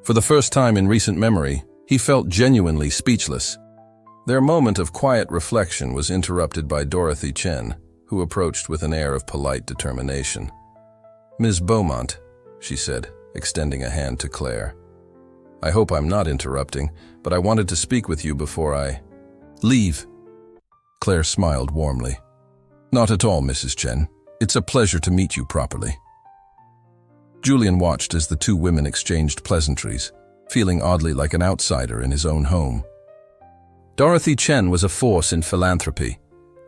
For the first time in recent memory, he felt genuinely speechless. Their moment of quiet reflection was interrupted by Dorothy Chen, who approached with an air of polite determination. "Ms. Beaumont," she said, extending a hand to Claire. "I hope I'm not interrupting, but I wanted to speak with you before I leave." Claire smiled warmly. "Not at all, Mrs. Chen. It's a pleasure to meet you properly." Julian watched as the two women exchanged pleasantries, feeling oddly like an outsider in his own home. Dorothy Chen was a force in philanthropy,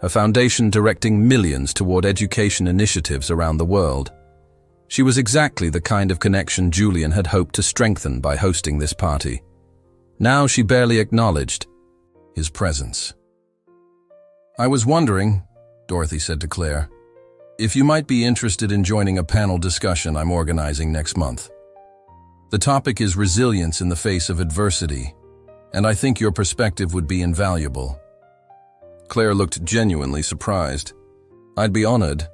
a foundation directing millions toward education initiatives around the world. She was exactly the kind of connection Julian had hoped to strengthen by hosting this party. Now she barely acknowledged his presence. "I was wondering," Dorothy said to Claire, "if you might be interested in joining a panel discussion I'm organizing next month. The topic is resilience in the face of adversity, and I think your perspective would be invaluable." Claire looked genuinely surprised. "I'd be honored,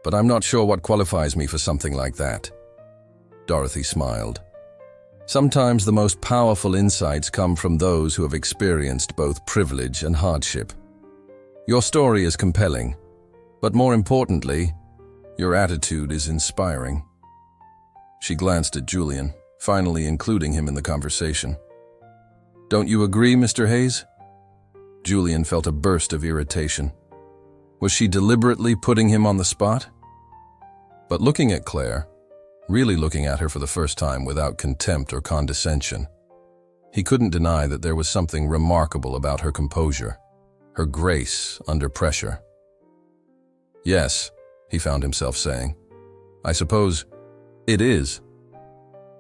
but I'm not sure what qualifies me for something like that." Dorothy smiled. "Sometimes the most powerful insights come from those who have experienced both privilege and hardship. Your story is compelling, but more importantly, your attitude is inspiring." She glanced at Julian, finally including him in the conversation. "Don't you agree, Mr. Hayes?" Julian felt a burst of irritation. Was she deliberately putting him on the spot? But looking at Claire, really looking at her for the first time without contempt or condescension, he couldn't deny that there was something remarkable about her composure, her grace under pressure. "Yes," he found himself saying. "I suppose it is."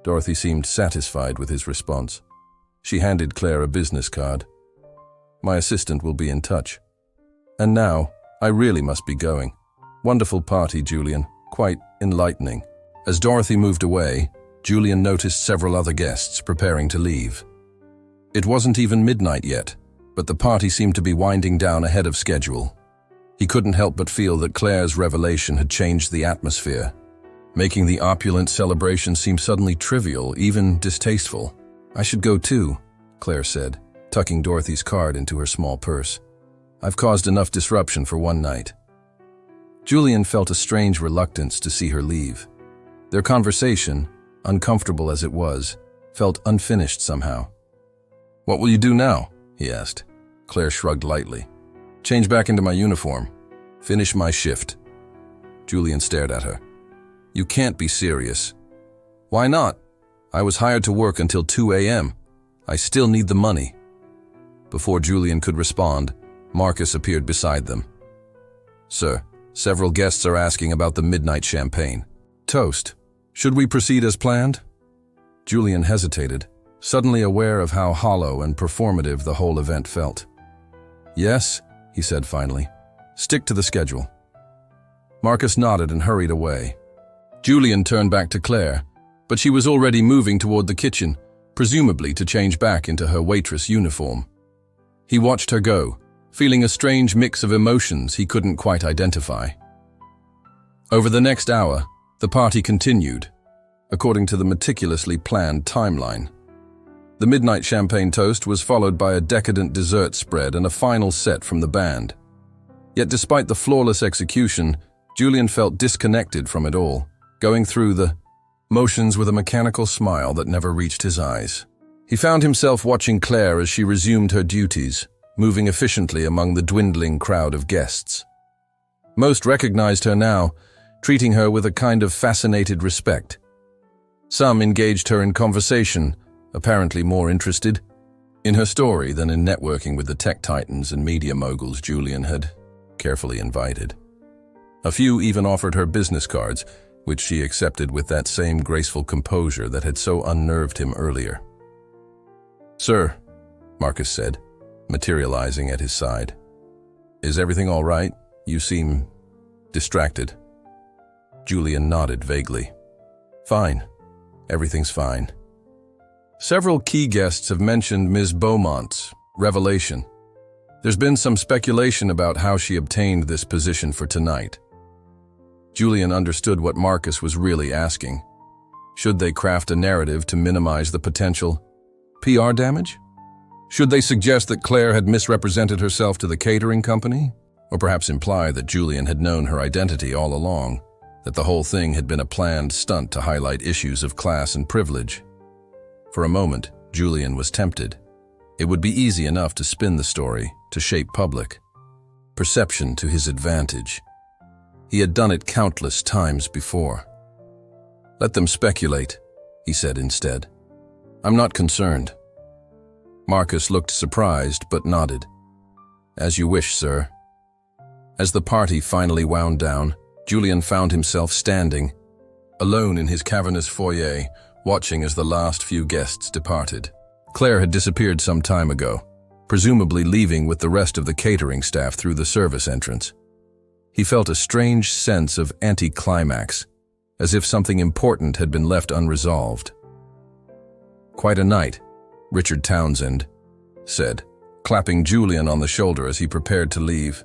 Dorothy seemed satisfied with his response. She handed Claire a business card. "My assistant will be in touch. And now, I really must be going. Wonderful party, Julian. Quite enlightening." As Dorothy moved away, Julian noticed several other guests preparing to leave. It wasn't even midnight yet, but the party seemed to be winding down ahead of schedule. He couldn't help but feel that Claire's revelation had changed the atmosphere. making the opulent celebration seem suddenly trivial, even distasteful. "I should go too," Claire said, tucking Dorothy's card into her small purse. "I've caused enough disruption for one night." Julian felt a strange reluctance to see her leave. Their conversation, uncomfortable as it was, felt unfinished somehow. "What will you do now?" he asked. Claire shrugged lightly. "Change back into my uniform. Finish my shift." Julian stared at her. "You can't be serious." "Why not? I was hired to work until 2 a.m. I still need the money." Before Julian could respond, Marcus appeared beside them. "Sir, several guests are asking about the midnight champagne. Toast. Should we proceed as planned?" Julian hesitated, suddenly aware of how hollow and performative the whole event felt. "Yes," he said finally. "Stick to the schedule." Marcus nodded and hurried away. Julian turned back to Claire, but she was already moving toward the kitchen, presumably to change back into her waitress uniform. He watched her go, feeling a strange mix of emotions he couldn't quite identify. Over the next hour, the party continued, according to the meticulously planned timeline. The midnight champagne toast was followed by a decadent dessert spread and a final set from the band. Yet despite the flawless execution, Julian felt disconnected from it all, going through the motions with a mechanical smile that never reached his eyes. He found himself watching Claire as she resumed her duties, moving efficiently among the dwindling crowd of guests. Most recognized her now, treating her with a kind of fascinated respect. Some engaged her in conversation, apparently more interested in her story than in networking with the tech titans and media moguls Julian had carefully invited. A few even offered her business cards, which she accepted with that same graceful composure that had so unnerved him earlier. "Sir," Marcus said, materializing at his side. "Is everything all right? You seem distracted." Julian nodded vaguely. "Fine. Everything's fine." Several key guests have mentioned Ms. Beaumont's revelation. There's been some speculation about how she obtained this position for tonight. Julian understood what Marcus was really asking. Should they craft a narrative to minimize the potential PR damage? Should they suggest that Claire had misrepresented herself to the catering company? Or perhaps imply that Julian had known her identity all along, that the whole thing had been a planned stunt to highlight issues of class and privilege? For a moment, Julian was tempted. It would be easy enough to spin the story, to shape public perception to his advantage. He had done it countless times before. "Let them speculate," he said instead. "I'm not concerned." Marcus looked surprised but nodded. "As you wish, sir." As the party finally wound down, Julian found himself standing, alone in his cavernous foyer, watching as the last few guests departed. Claire had disappeared some time ago, presumably leaving with the rest of the catering staff through the service entrance. He felt a strange sense of anticlimax, as if something important had been left unresolved. "Quite a night," Richard Townsend said, clapping Julian on the shoulder as he prepared to leave.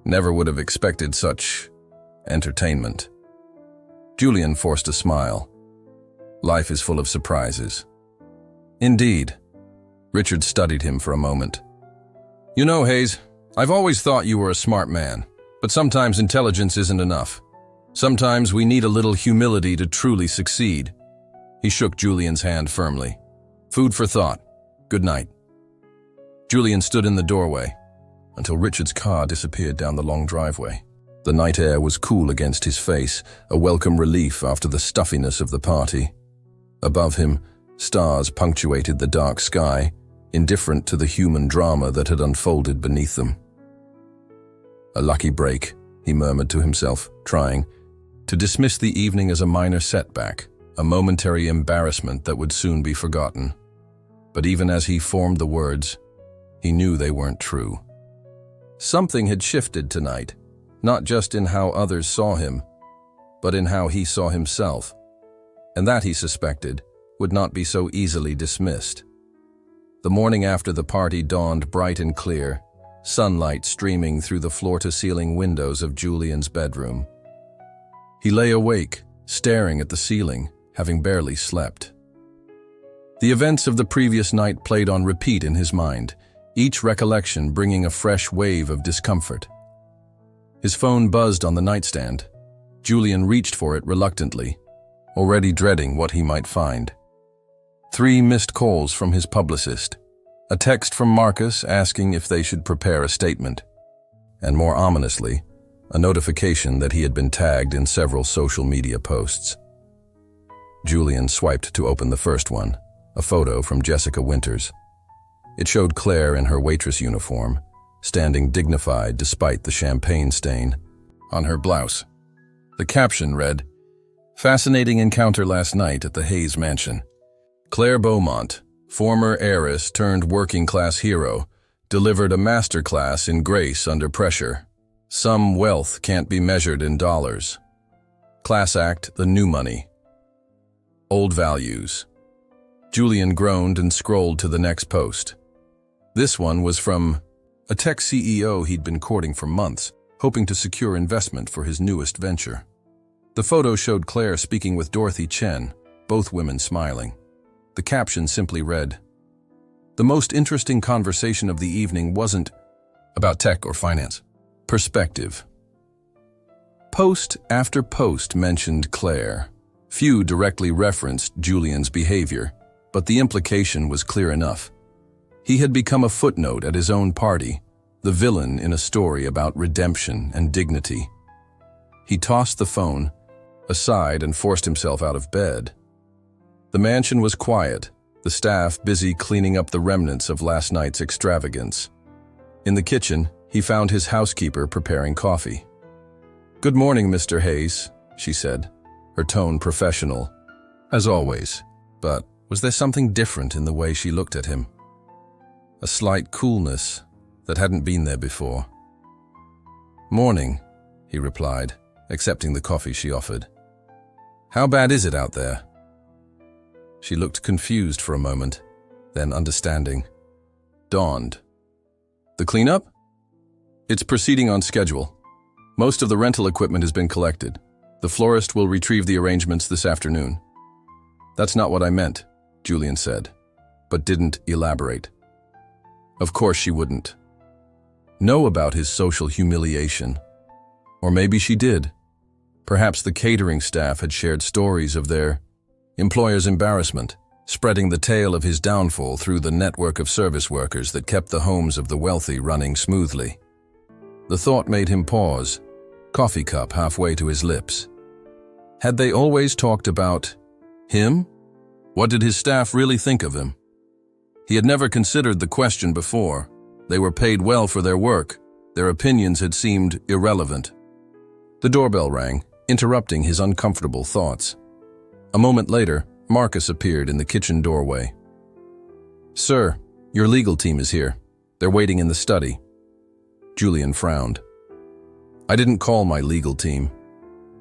"Never would have expected such entertainment." Julian forced a smile. Life is full of surprises. "Indeed." Richard studied him for a moment. "You know, Hayes, I've always thought you were a smart man, but sometimes intelligence isn't enough. Sometimes we need a little humility to truly succeed." He shook Julian's hand firmly. "Food for thought. Good night." Julian stood in the doorway until Richard's car disappeared down the long driveway. The night air was cool against his face, a welcome relief after the stuffiness of the party. Above him, stars punctuated the dark sky, indifferent to the human drama that had unfolded beneath them. "A lucky break," he murmured to himself, trying to dismiss the evening as a minor setback, a momentary embarrassment that would soon be forgotten. But even as he formed the words, he knew they weren't true. Something had shifted tonight, not just in how others saw him, but in how he saw himself. And that, he suspected, would not be so easily dismissed. The morning after the party dawned bright and clear, sunlight streaming through the floor-to-ceiling windows of Julian's bedroom. He lay awake, staring at the ceiling, having barely slept. The events of the previous night played on repeat in his mind, each recollection bringing a fresh wave of discomfort. His phone buzzed on the nightstand. Julian reached for it reluctantly, already dreading what he might find. 3 missed calls from his publicist, a text from Marcus asking if they should prepare a statement, and more ominously, a notification that he had been tagged in several social media posts. Julian swiped to open the first one, a photo from Jessica Winters. It showed Claire in her waitress uniform, standing dignified despite the champagne stain on her blouse. The caption read, "Fascinating encounter last night at the Hayes mansion. Claire Beaumont, former heiress turned working-class hero, delivered a masterclass in grace under pressure. Some wealth can't be measured in dollars. Class act, the new money. Old values." Julian groaned and scrolled to the next post. This one was from a tech CEO he'd been courting for months, hoping to secure investment for his newest venture. The photo showed Claire speaking with Dorothy Chen, both women smiling. The caption simply read, "The most interesting conversation of the evening wasn't about tech or finance. Perspective." Post after post mentioned Claire. Few directly referenced Julian's behavior, but the implication was clear enough. He had become a footnote at his own party, the villain in a story about redemption and dignity. He tossed the phone aside and forced himself out of bed. The mansion was quiet, the staff busy cleaning up the remnants of last night's extravagance. In the kitchen, he found his housekeeper preparing coffee. "Good morning, Mr. Hayes," she said, her tone professional, as always. But was there something different in the way she looked at him? A slight coolness that hadn't been there before. "Morning," he replied, accepting the coffee she offered. "How bad is it out there?" She looked confused for a moment, then understanding. Dawned. "The cleanup? It's proceeding on schedule. Most of the rental equipment has been collected. The florist will retrieve the arrangements this afternoon." "That's not what I meant," Julian said, but didn't elaborate. Of course she wouldn't. Know about his social humiliation. Or maybe she did. Perhaps the catering staff had shared stories of their employer's embarrassment, spreading the tale of his downfall through the network of service workers that kept the homes of the wealthy running smoothly. The thought made him pause, coffee cup halfway to his lips. Had they always talked about him? What did his staff really think of him? He had never considered the question before. They were paid well for their work. Their opinions had seemed irrelevant. The doorbell rang, interrupting his uncomfortable thoughts. A moment later, Marcus appeared in the kitchen doorway. "Sir, your legal team is here. They're waiting in the study." Julian frowned. "I didn't call my legal team."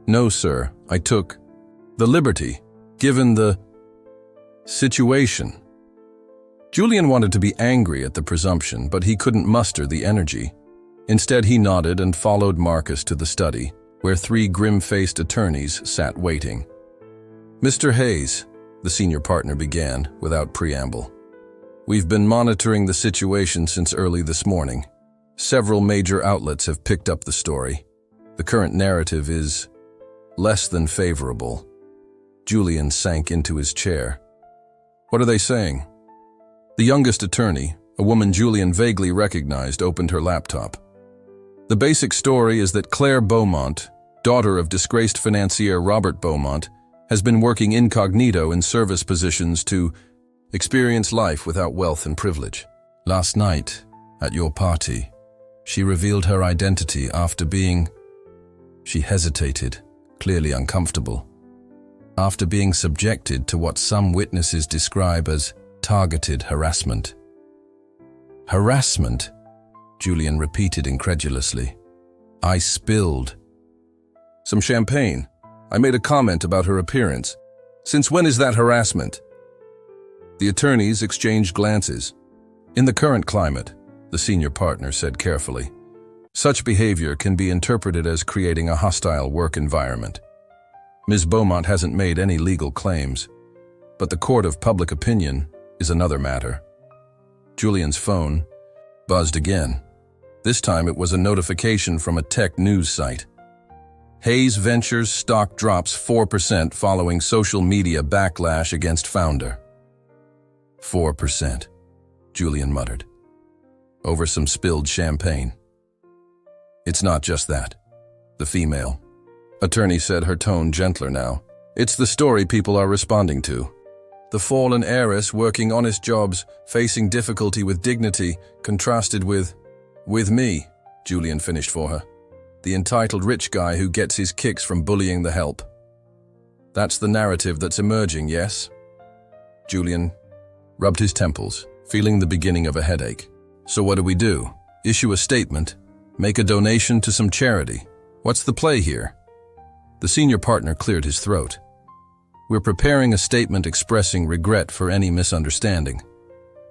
"No, sir, I took the liberty, given the situation." Julian wanted to be angry at the presumption, but he couldn't muster the energy. Instead, he nodded and followed Marcus to the study, where 3 grim-faced attorneys sat waiting. "Mr. Hayes," the senior partner began, without preamble. "We've been monitoring the situation since early this morning. Several major outlets have picked up the story. The current narrative is less than favorable." Julian sank into his chair. "What are they saying?" The youngest attorney, a woman Julian vaguely recognized, opened her laptop. "The basic story is that Claire Beaumont, daughter of disgraced financier Robert Beaumont, has been working incognito in service positions to experience life without wealth and privilege. Last night, at your party, she revealed her identity after being..." She hesitated, clearly uncomfortable. "After being subjected to what some witnesses describe as targeted harassment." "Harassment?" Julian repeated incredulously. "I spilled some champagne. I made a comment about her appearance. Since when is that harassment?" The attorneys exchanged glances. "In the current climate," the senior partner said carefully, "such behavior can be interpreted as creating a hostile work environment." Ms. Beaumont hasn't made any legal claims, but the court of public opinion is another matter. Julian's phone buzzed again. This time it was a notification from a tech news site. Hayes Ventures stock drops 4% following social media backlash against founder. 4%, Julian muttered, over some spilled champagne. It's not just that. The female attorney said, her tone gentler now. It's the story people are responding to. The fallen heiress working honest jobs, facing difficulty with dignity, contrasted with me, Julian finished for her. The entitled rich guy who gets his kicks from bullying the help. That's the narrative that's emerging, yes? Julian rubbed his temples, feeling the beginning of a headache. So what do we do? Issue a statement? Make a donation to some charity? What's the play here? The senior partner cleared his throat. We're preparing a statement expressing regret for any misunderstanding.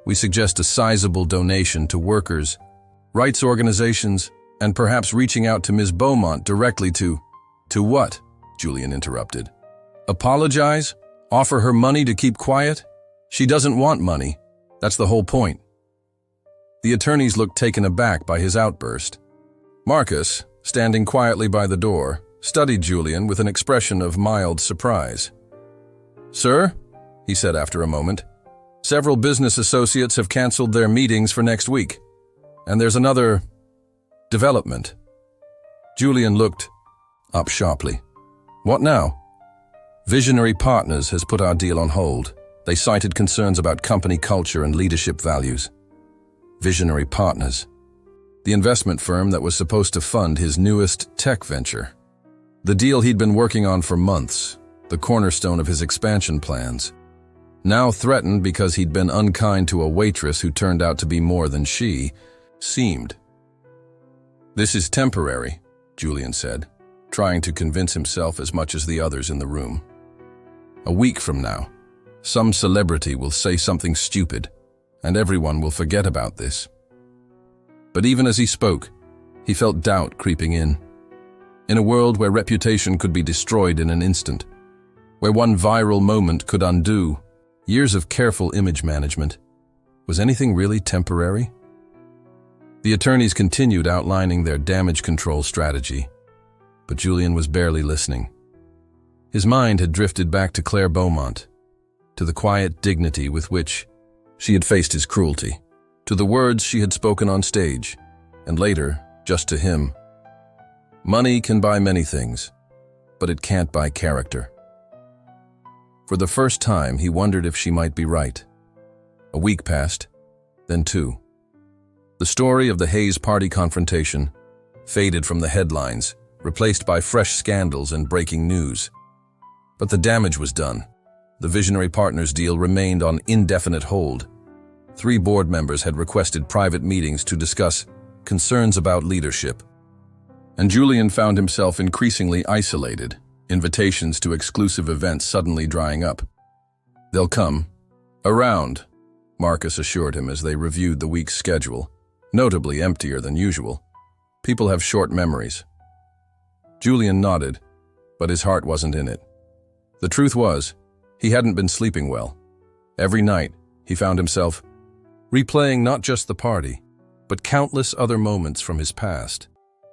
We suggest a sizable donation to workers, rights organizations, and perhaps reaching out to Ms. Beaumont directly to what? Julian interrupted. Apologize? Offer her money to keep quiet? She doesn't want money. That's the whole point. The attorneys looked taken aback by his outburst. Marcus, standing quietly by the door, studied Julian with an expression of mild surprise. Sir, he said after a moment, several business associates have canceled their meetings for next week, and there's another development. Julian looked up sharply. What now? Visionary Partners has put our deal on hold. They cited concerns about company culture and leadership values. Visionary Partners, the investment firm that was supposed to fund his newest tech venture. The deal he'd been working on for months, the cornerstone of his expansion plans, now threatened because he'd been unkind to a waitress who turned out to be more than she seemed. This is temporary, Julian said, trying to convince himself as much as the others in the room. A week from now, some celebrity will say something stupid, and everyone will forget about this. But even as he spoke, he felt doubt creeping in. In a world where reputation could be destroyed in an instant, where one viral moment could undo years of careful image management, was anything really temporary? The attorneys continued outlining their damage control strategy, but Julian was barely listening. His mind had drifted back to Claire Beaumont, to the quiet dignity with which she had faced his cruelty, to the words she had spoken on stage, and later, just to him. Money can buy many things, but it can't buy character. For the first time, he wondered if she might be right. A week passed, then two. The story of the Hayes party confrontation faded from the headlines, replaced by fresh scandals and breaking news. But the damage was done. The Visionary Partners deal remained on indefinite hold. 3 board members had requested private meetings to discuss concerns about leadership. And Julian found himself increasingly isolated, invitations to exclusive events suddenly drying up. They'll come. Around, Marcus assured him as they reviewed the week's schedule, notably emptier than usual. People have short memories. Julian nodded, but his heart wasn't in it. The truth was, he hadn't been sleeping well. Every night, he found himself replaying not just the party, but countless other moments from his past.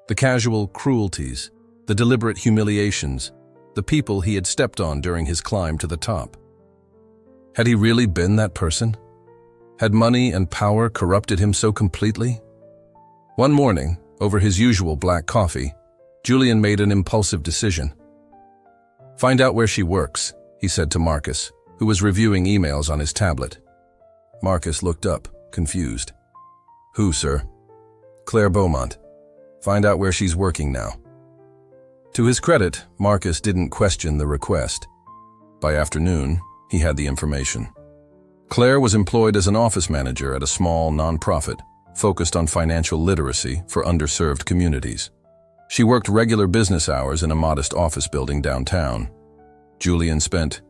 The casual cruelties, the deliberate humiliations, the people he had stepped on during his climb to the top. Had he really been that person? Had money and power corrupted him so completely? One morning, over his usual black coffee, Julian made an impulsive decision. Find out where she works, he said to Marcus, who was reviewing emails on his tablet. Marcus looked up, confused. Who, sir? Claire Beaumont. Find out where she's working now. To his credit, Marcus didn't question the request. By afternoon, he had the information. Claire was employed as an office manager at a small nonprofit focused on financial literacy for underserved communities. She worked regular business hours in a modest office building downtown. Julian spent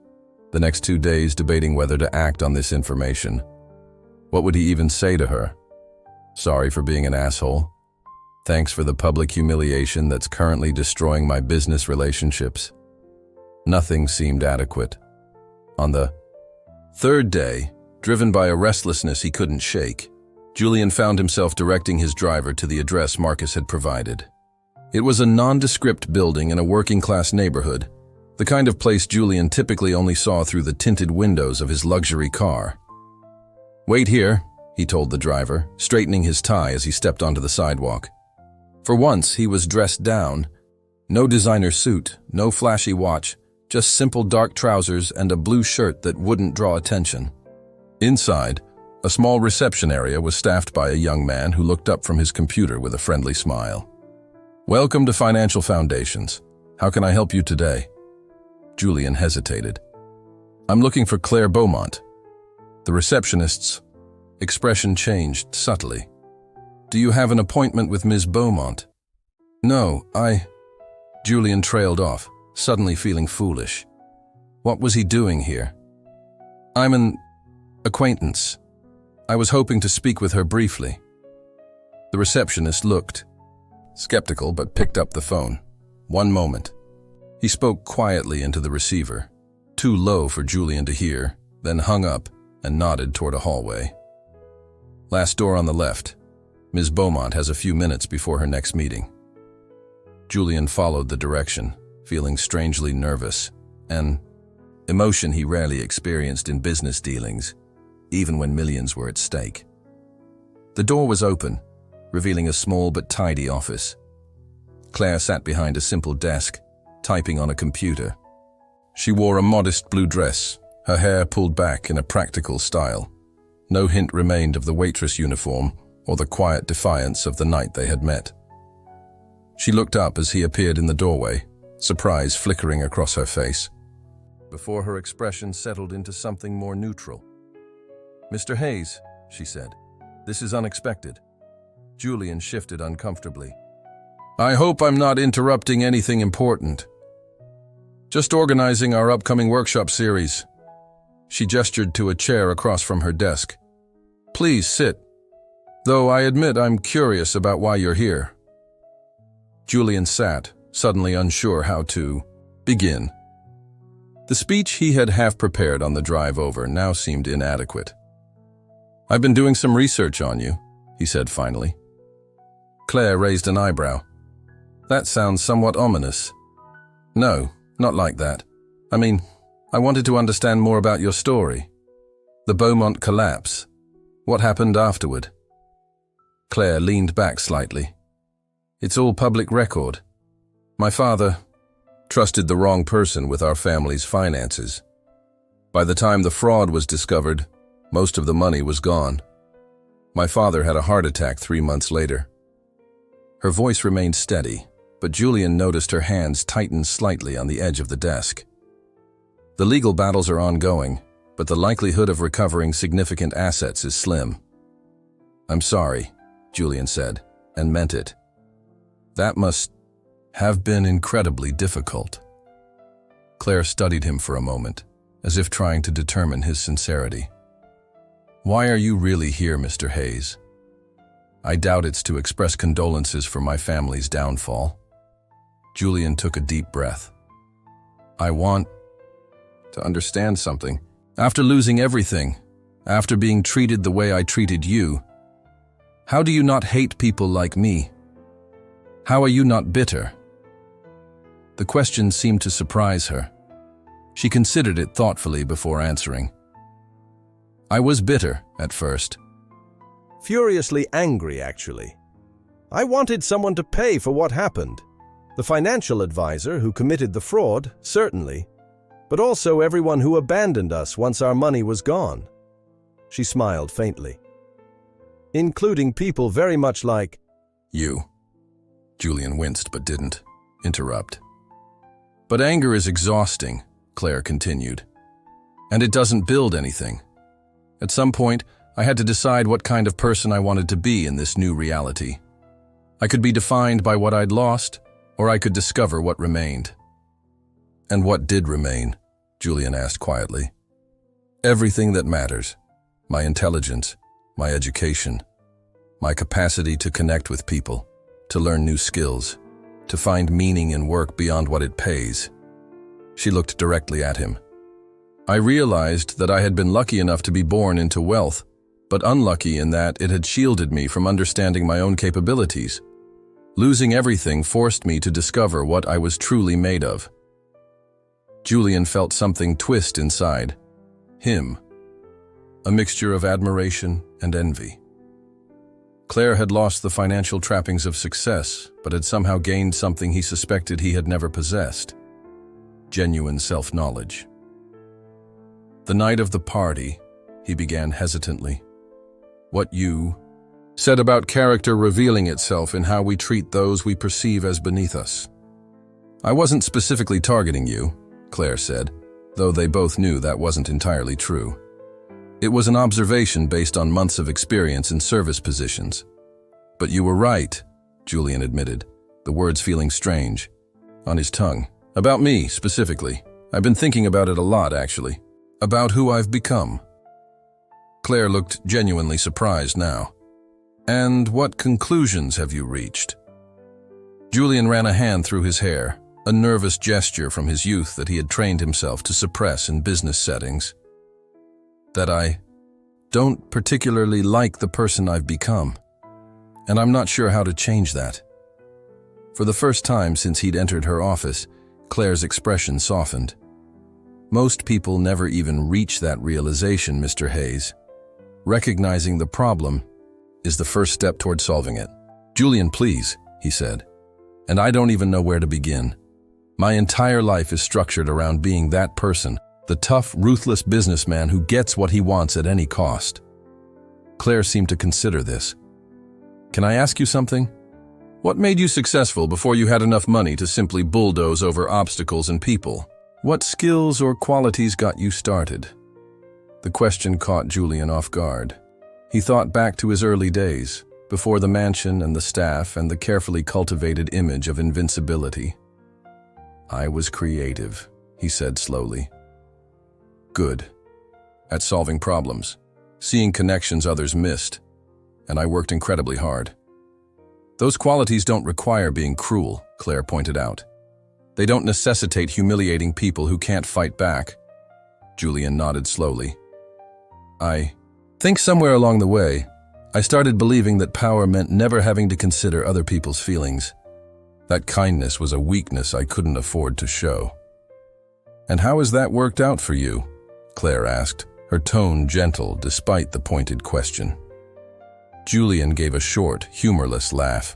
the next 2 days debating whether to act on this information. What would he even say to her? Sorry for being an asshole. Thanks for the public humiliation that's currently destroying my business relationships. Nothing seemed adequate. On the third day, driven by a restlessness he couldn't shake, Julian found himself directing his driver to the address Marcus had provided. It was a nondescript building in a working-class neighborhood, the kind of place Julian typically only saw through the tinted windows of his luxury car. "Wait here," he told the driver, straightening his tie as he stepped onto the sidewalk. For once, he was dressed down. No designer suit, no flashy watch, just simple dark trousers and a blue shirt that wouldn't draw attention. Inside, a small reception area was staffed by a young man who looked up from his computer with a friendly smile. "Welcome to Financial Foundations. How can I help you today?" Julian hesitated. "I'm looking for Claire Beaumont." The receptionist's expression changed subtly. "Do you have an appointment with Ms. Beaumont?" "No, Julian trailed off, suddenly feeling foolish. What was he doing here? "I'm an acquaintance. I was hoping to speak with her briefly." The receptionist looked skeptical but picked up the phone. "One moment." He spoke quietly into the receiver, too low for Julian to hear, then hung up and nodded toward a hallway. "Last door on the left. Ms. Beaumont has a few minutes before her next meeting." Julian followed the direction, feeling strangely nervous, an emotion he rarely experienced in business dealings, even when millions were at stake. The door was open, revealing a small but tidy office. Claire sat behind a simple desk, typing on a computer. She wore a modest blue dress, her hair pulled back in a practical style. No hint remained of the waitress uniform or the quiet defiance of the night they had met. She looked up as he appeared in the doorway, surprise flickering across her face, before her expression settled into something more neutral. "Mr. Hayes," she said, "this is unexpected." Julian shifted uncomfortably. "I hope I'm not interrupting anything important. Just organizing our upcoming workshop series." She gestured to a chair across from her desk. "Please sit. Though I admit I'm curious about why you're here." Julian sat, suddenly unsure how to begin. The speech he had half prepared on the drive over now seemed inadequate. "I've been doing some research on you," he said finally. Claire raised an eyebrow. "That sounds somewhat ominous." "No, not like that. I mean, I wanted to understand more about your story. The Beaumont collapse. What happened afterward?" Claire leaned back slightly. "It's all public record. My father trusted the wrong person with our family's finances. By the time the fraud was discovered, most of the money was gone. My father had a heart attack 3 months later." Her voice remained steady, but Julian noticed her hands tighten slightly on the edge of the desk. "The legal battles are ongoing, but the likelihood of recovering significant assets is slim." "I'm sorry," Julian said, and meant it. "That must have been incredibly difficult." Claire studied him for a moment, as if trying to determine his sincerity. "Why are you really here, Mr. Hayes?" "I doubt it's to express condolences for my family's downfall." Julian took a deep breath. "I want to understand something. After losing everything, after being treated the way I treated you, how do you not hate people like me? How are you not bitter?" The question seemed to surprise her. She considered it thoughtfully before answering. "I was bitter at first." Furiously angry, actually. I wanted someone to pay for what happened. The financial advisor who committed the fraud, certainly, but also everyone who abandoned us once our money was gone. She smiled faintly. "Including people very much like..." "You." Julian winced but didn't interrupt. "But anger is exhausting," Claire continued. "And it doesn't build anything. At some point, I had to decide what kind of person I wanted to be in this new reality. I could be defined by what I'd lost, or I could discover what remained." "And what did remain?" Julian asked quietly. "Everything that matters. My intelligence, my education, my capacity to connect with people, to learn new skills, to find meaning in work beyond what it pays." She looked directly at him. I realized that I had been lucky enough to be born into wealth, but unlucky in that it had shielded me from understanding my own capabilities. Losing everything forced me to discover what I was truly made of. Julian felt something twist inside. Him. A mixture of admiration and envy. Claire had lost the financial trappings of success, but had somehow gained something he suspected he had never possessed. Genuine self-knowledge. The night of the party, he began hesitantly. What you said about character revealing itself in how we treat those we perceive as beneath us. I wasn't specifically targeting you, Claire said, though they both knew that wasn't entirely true. It was an observation based on months of experience in service positions. But you were right, Julian admitted, the words feeling strange on his tongue. About me, specifically. I've been thinking about it a lot, actually. About who I've become. Claire looked genuinely surprised now. And what conclusions have you reached? Julian ran a hand through his hair, a nervous gesture from his youth that he had trained himself to suppress in business settings. That I don't particularly like the person I've become, and I'm not sure how to change that. For the first time since he'd entered her office, Claire's expression softened. Most people never even reach that realization, Mr. Hayes. Recognizing the problem is the first step toward solving it. Julian, please, he said. And I don't even know where to begin. My entire life is structured around being that person, the tough, ruthless businessman who gets what he wants at any cost. Claire seemed to consider this. Can I ask you something? What made you successful before you had enough money to simply bulldoze over obstacles and people? What skills or qualities got you started? The question caught Julian off guard. He thought back to his early days, before the mansion and the staff and the carefully cultivated image of invincibility. I was creative, he said slowly. Good. At solving problems, seeing connections others missed, and I worked incredibly hard. Those qualities don't require being cruel, Claire pointed out. They don't necessitate humiliating people who can't fight back. Julian nodded slowly. I think somewhere along the way, I started believing that power meant never having to consider other people's feelings. That kindness was a weakness I couldn't afford to show. And how has that worked out for you? Claire asked, her tone gentle despite the pointed question. Julian gave a short, humorless laugh.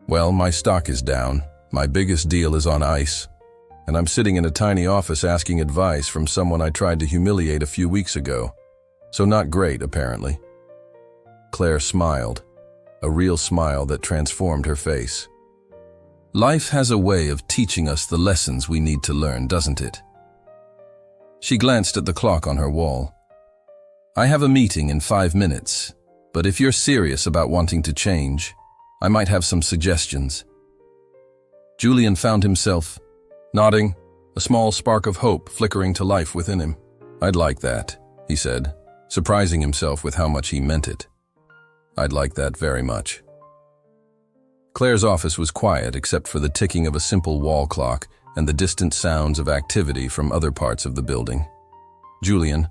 Well, my stock is down. My biggest deal is on ice, and I'm sitting in a tiny office asking advice from someone I tried to humiliate a few weeks ago. So not great, apparently. Claire smiled, a real smile that transformed her face. Life has a way of teaching us the lessons we need to learn, doesn't it? She glanced at the clock on her wall. I have a meeting in 5 minutes, but if you're serious about wanting to change, I might have some suggestions. Julian found himself nodding, a small spark of hope flickering to life within him. I'd like that, he said, surprising himself with how much he meant it. I'd like that very much. Claire's office was quiet except for the ticking of a simple wall clock and the distant sounds of activity from other parts of the building. Julian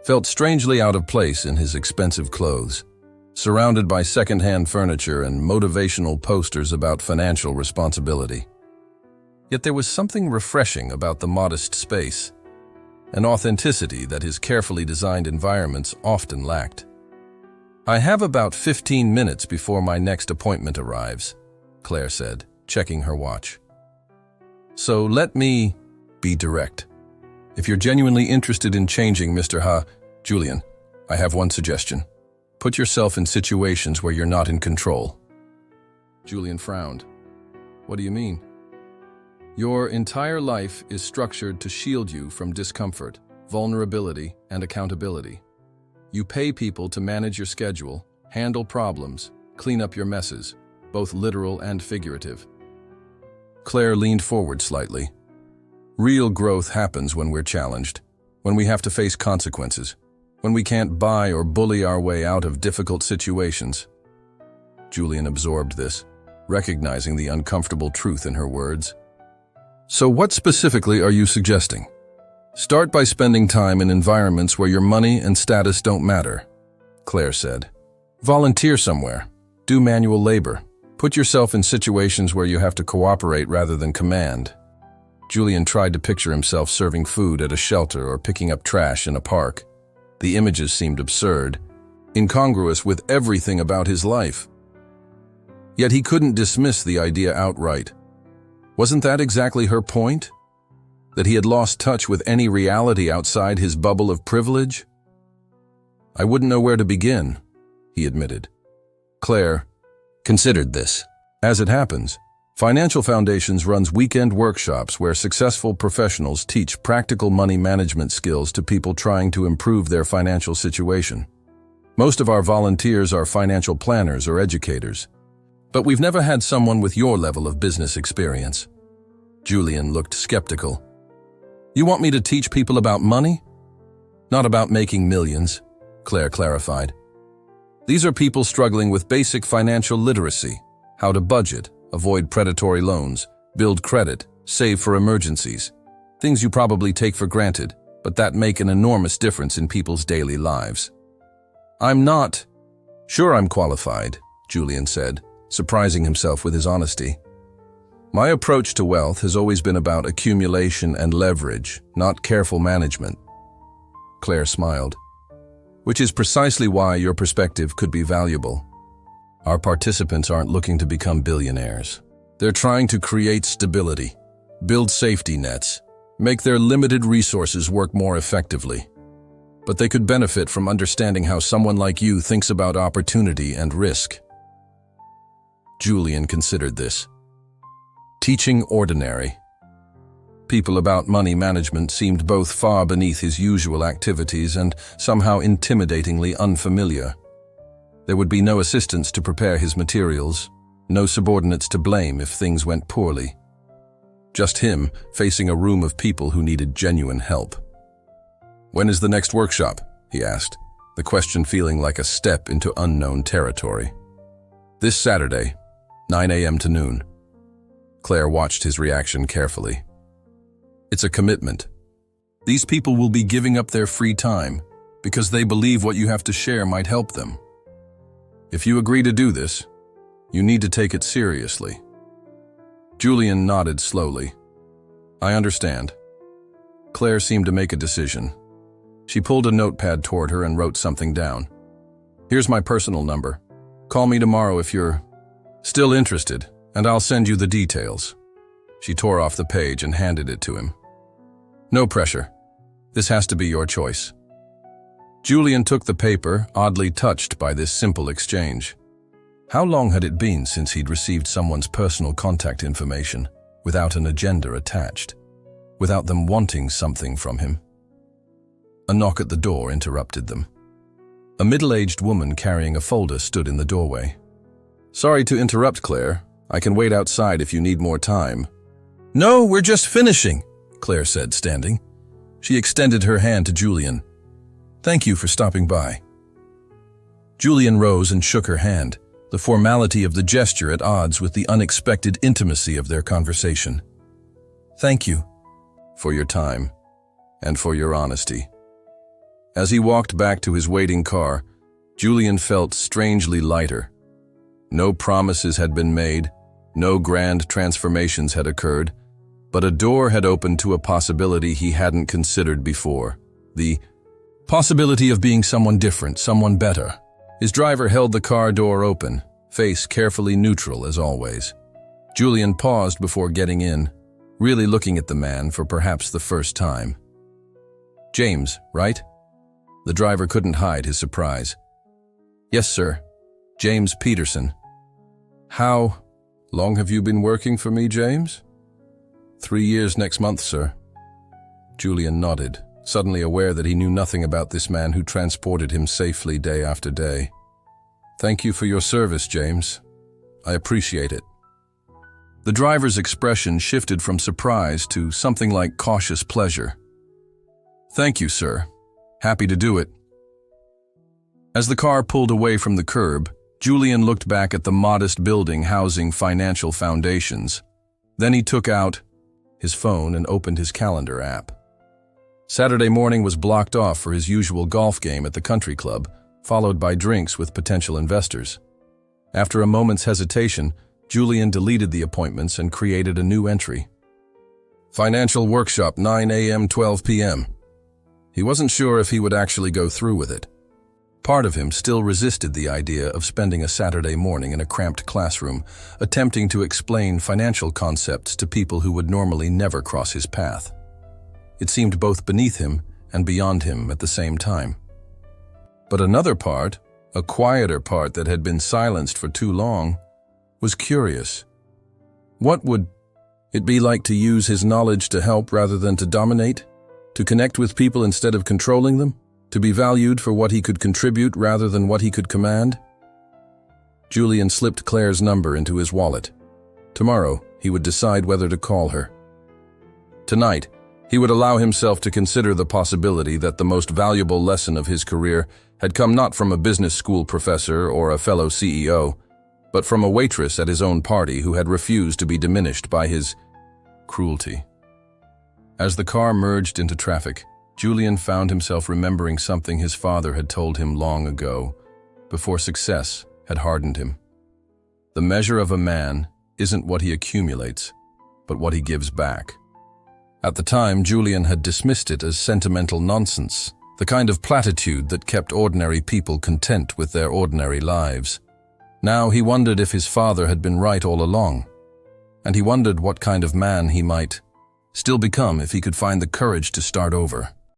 felt strangely out of place in his expensive clothes, surrounded by second-hand furniture and motivational posters about financial responsibility. Yet there was something refreshing about the modest space, an authenticity that his carefully designed environments often lacked. I have about 15 minutes before my next appointment arrives, Claire said, checking her watch. So let me be direct. If you're genuinely interested in changing, Julian, I have one suggestion. Put yourself in situations where you're not in control. Julian frowned. What do you mean? Your entire life is structured to shield you from discomfort, vulnerability, and accountability. You pay people to manage your schedule, handle problems, clean up your messes, both literal and figurative. Claire leaned forward slightly. Real growth happens when we're challenged, when we have to face consequences, when we can't buy or bully our way out of difficult situations. Julian absorbed this, recognizing the uncomfortable truth in her words. So what specifically are you suggesting? Start by spending time in environments where your money and status don't matter, Claire said. Volunteer somewhere. Do manual labor. Put yourself in situations where you have to cooperate rather than command. Julian tried to picture himself serving food at a shelter or picking up trash in a park. The images seemed absurd, incongruous with everything about his life. Yet he couldn't dismiss the idea outright. Wasn't that exactly her point? That he had lost touch with any reality outside his bubble of privilege? I wouldn't know where to begin, he admitted. Claire considered this. As it happens, Financial Foundations runs weekend workshops where successful professionals teach practical money management skills to people trying to improve their financial situation. Most of our volunteers are financial planners or educators, but we've never had someone with your level of business experience. Julian looked skeptical. You want me to teach people about money? Not about making millions, Claire clarified. These are people struggling with basic financial literacy, how to budget, avoid predatory loans, build credit, save for emergencies. Things you probably take for granted, but that make an enormous difference in people's daily lives. I'm not sure I'm qualified, Julian said, surprising himself with his honesty. My approach to wealth has always been about accumulation and leverage, not careful management. Claire smiled. Which is precisely why your perspective could be valuable. Our participants aren't looking to become billionaires. They're trying to create stability, build safety nets, make their limited resources work more effectively. But they could benefit from understanding how someone like you thinks about opportunity and risk. Julian considered this. Teaching ordinary. People about money management seemed both far beneath his usual activities and somehow intimidatingly unfamiliar. There would be no assistants to prepare his materials, no subordinates to blame if things went poorly. Just him facing a room of people who needed genuine help. When is the next workshop? He asked, the question feeling like a step into unknown territory. This Saturday, 9 a.m. to noon. Claire watched his reaction carefully. It's a commitment. These people will be giving up their free time because they believe what you have to share might help them. If you agree to do this, you need to take it seriously. Julian nodded slowly. I understand. Claire seemed to make a decision. She pulled a notepad toward her and wrote something down. Here's my personal number. Call me tomorrow if you're still interested, and I'll send you the details. She tore off the page and handed it to him. No pressure. This has to be your choice. Julian took the paper, oddly touched by this simple exchange. How long had it been since he'd received someone's personal contact information without an agenda attached, without them wanting something from him? A knock at the door interrupted them. A middle-aged woman carrying a folder stood in the doorway. Sorry to interrupt, Claire. I can wait outside if you need more time. No, we're just finishing, Claire said, standing. She extended her hand to Julian. Thank you for stopping by. Julian rose and shook her hand, the formality of the gesture at odds with the unexpected intimacy of their conversation. Thank you for your time and for your honesty. As he walked back to his waiting car, Julian felt strangely lighter. No promises had been made, no grand transformations had occurred, but a door had opened to a possibility he hadn't considered before. The possibility of being someone different, someone better. His driver held the car door open, face carefully neutral as always. Julian paused before getting in, really looking at the man for perhaps the first time. James, right? The driver couldn't hide his surprise. Yes, sir. James Peterson. How long have you been working for me, James? 3 years next month, sir. Julian nodded, suddenly aware that he knew nothing about this man who transported him safely day after day. Thank you for your service, James. I appreciate it. The driver's expression shifted from surprise to something like cautious pleasure. Thank you, sir. Happy to do it. As the car pulled away from the curb, Julian looked back at the modest building housing Financial Foundations. Then he took out his phone, and opened his calendar app. Saturday morning was blocked off for his usual golf game at the country club, followed by drinks with potential investors. After a moment's hesitation, Julian deleted the appointments and created a new entry. Financial workshop, 9 a.m., 12 p.m. He wasn't sure if he would actually go through with it. Part of him still resisted the idea of spending a Saturday morning in a cramped classroom, attempting to explain financial concepts to people who would normally never cross his path. It seemed both beneath him and beyond him at the same time. But another part, a quieter part that had been silenced for too long, was curious. What would it be like to use his knowledge to help rather than to dominate? To connect with people instead of controlling them? To be valued for what he could contribute rather than what he could command? Julian slipped Claire's number into his wallet. Tomorrow, he would decide whether to call her. Tonight, he would allow himself to consider the possibility that the most valuable lesson of his career had come not from a business school professor or a fellow CEO, but from a waitress at his own party who had refused to be diminished by his cruelty. As the car merged into traffic, Julian found himself remembering something his father had told him long ago, before success had hardened him. The measure of a man isn't what he accumulates, but what he gives back. At the time, Julian had dismissed it as sentimental nonsense, the kind of platitude that kept ordinary people content with their ordinary lives. Now he wondered if his father had been right all along, and he wondered what kind of man he might still become if he could find the courage to start over.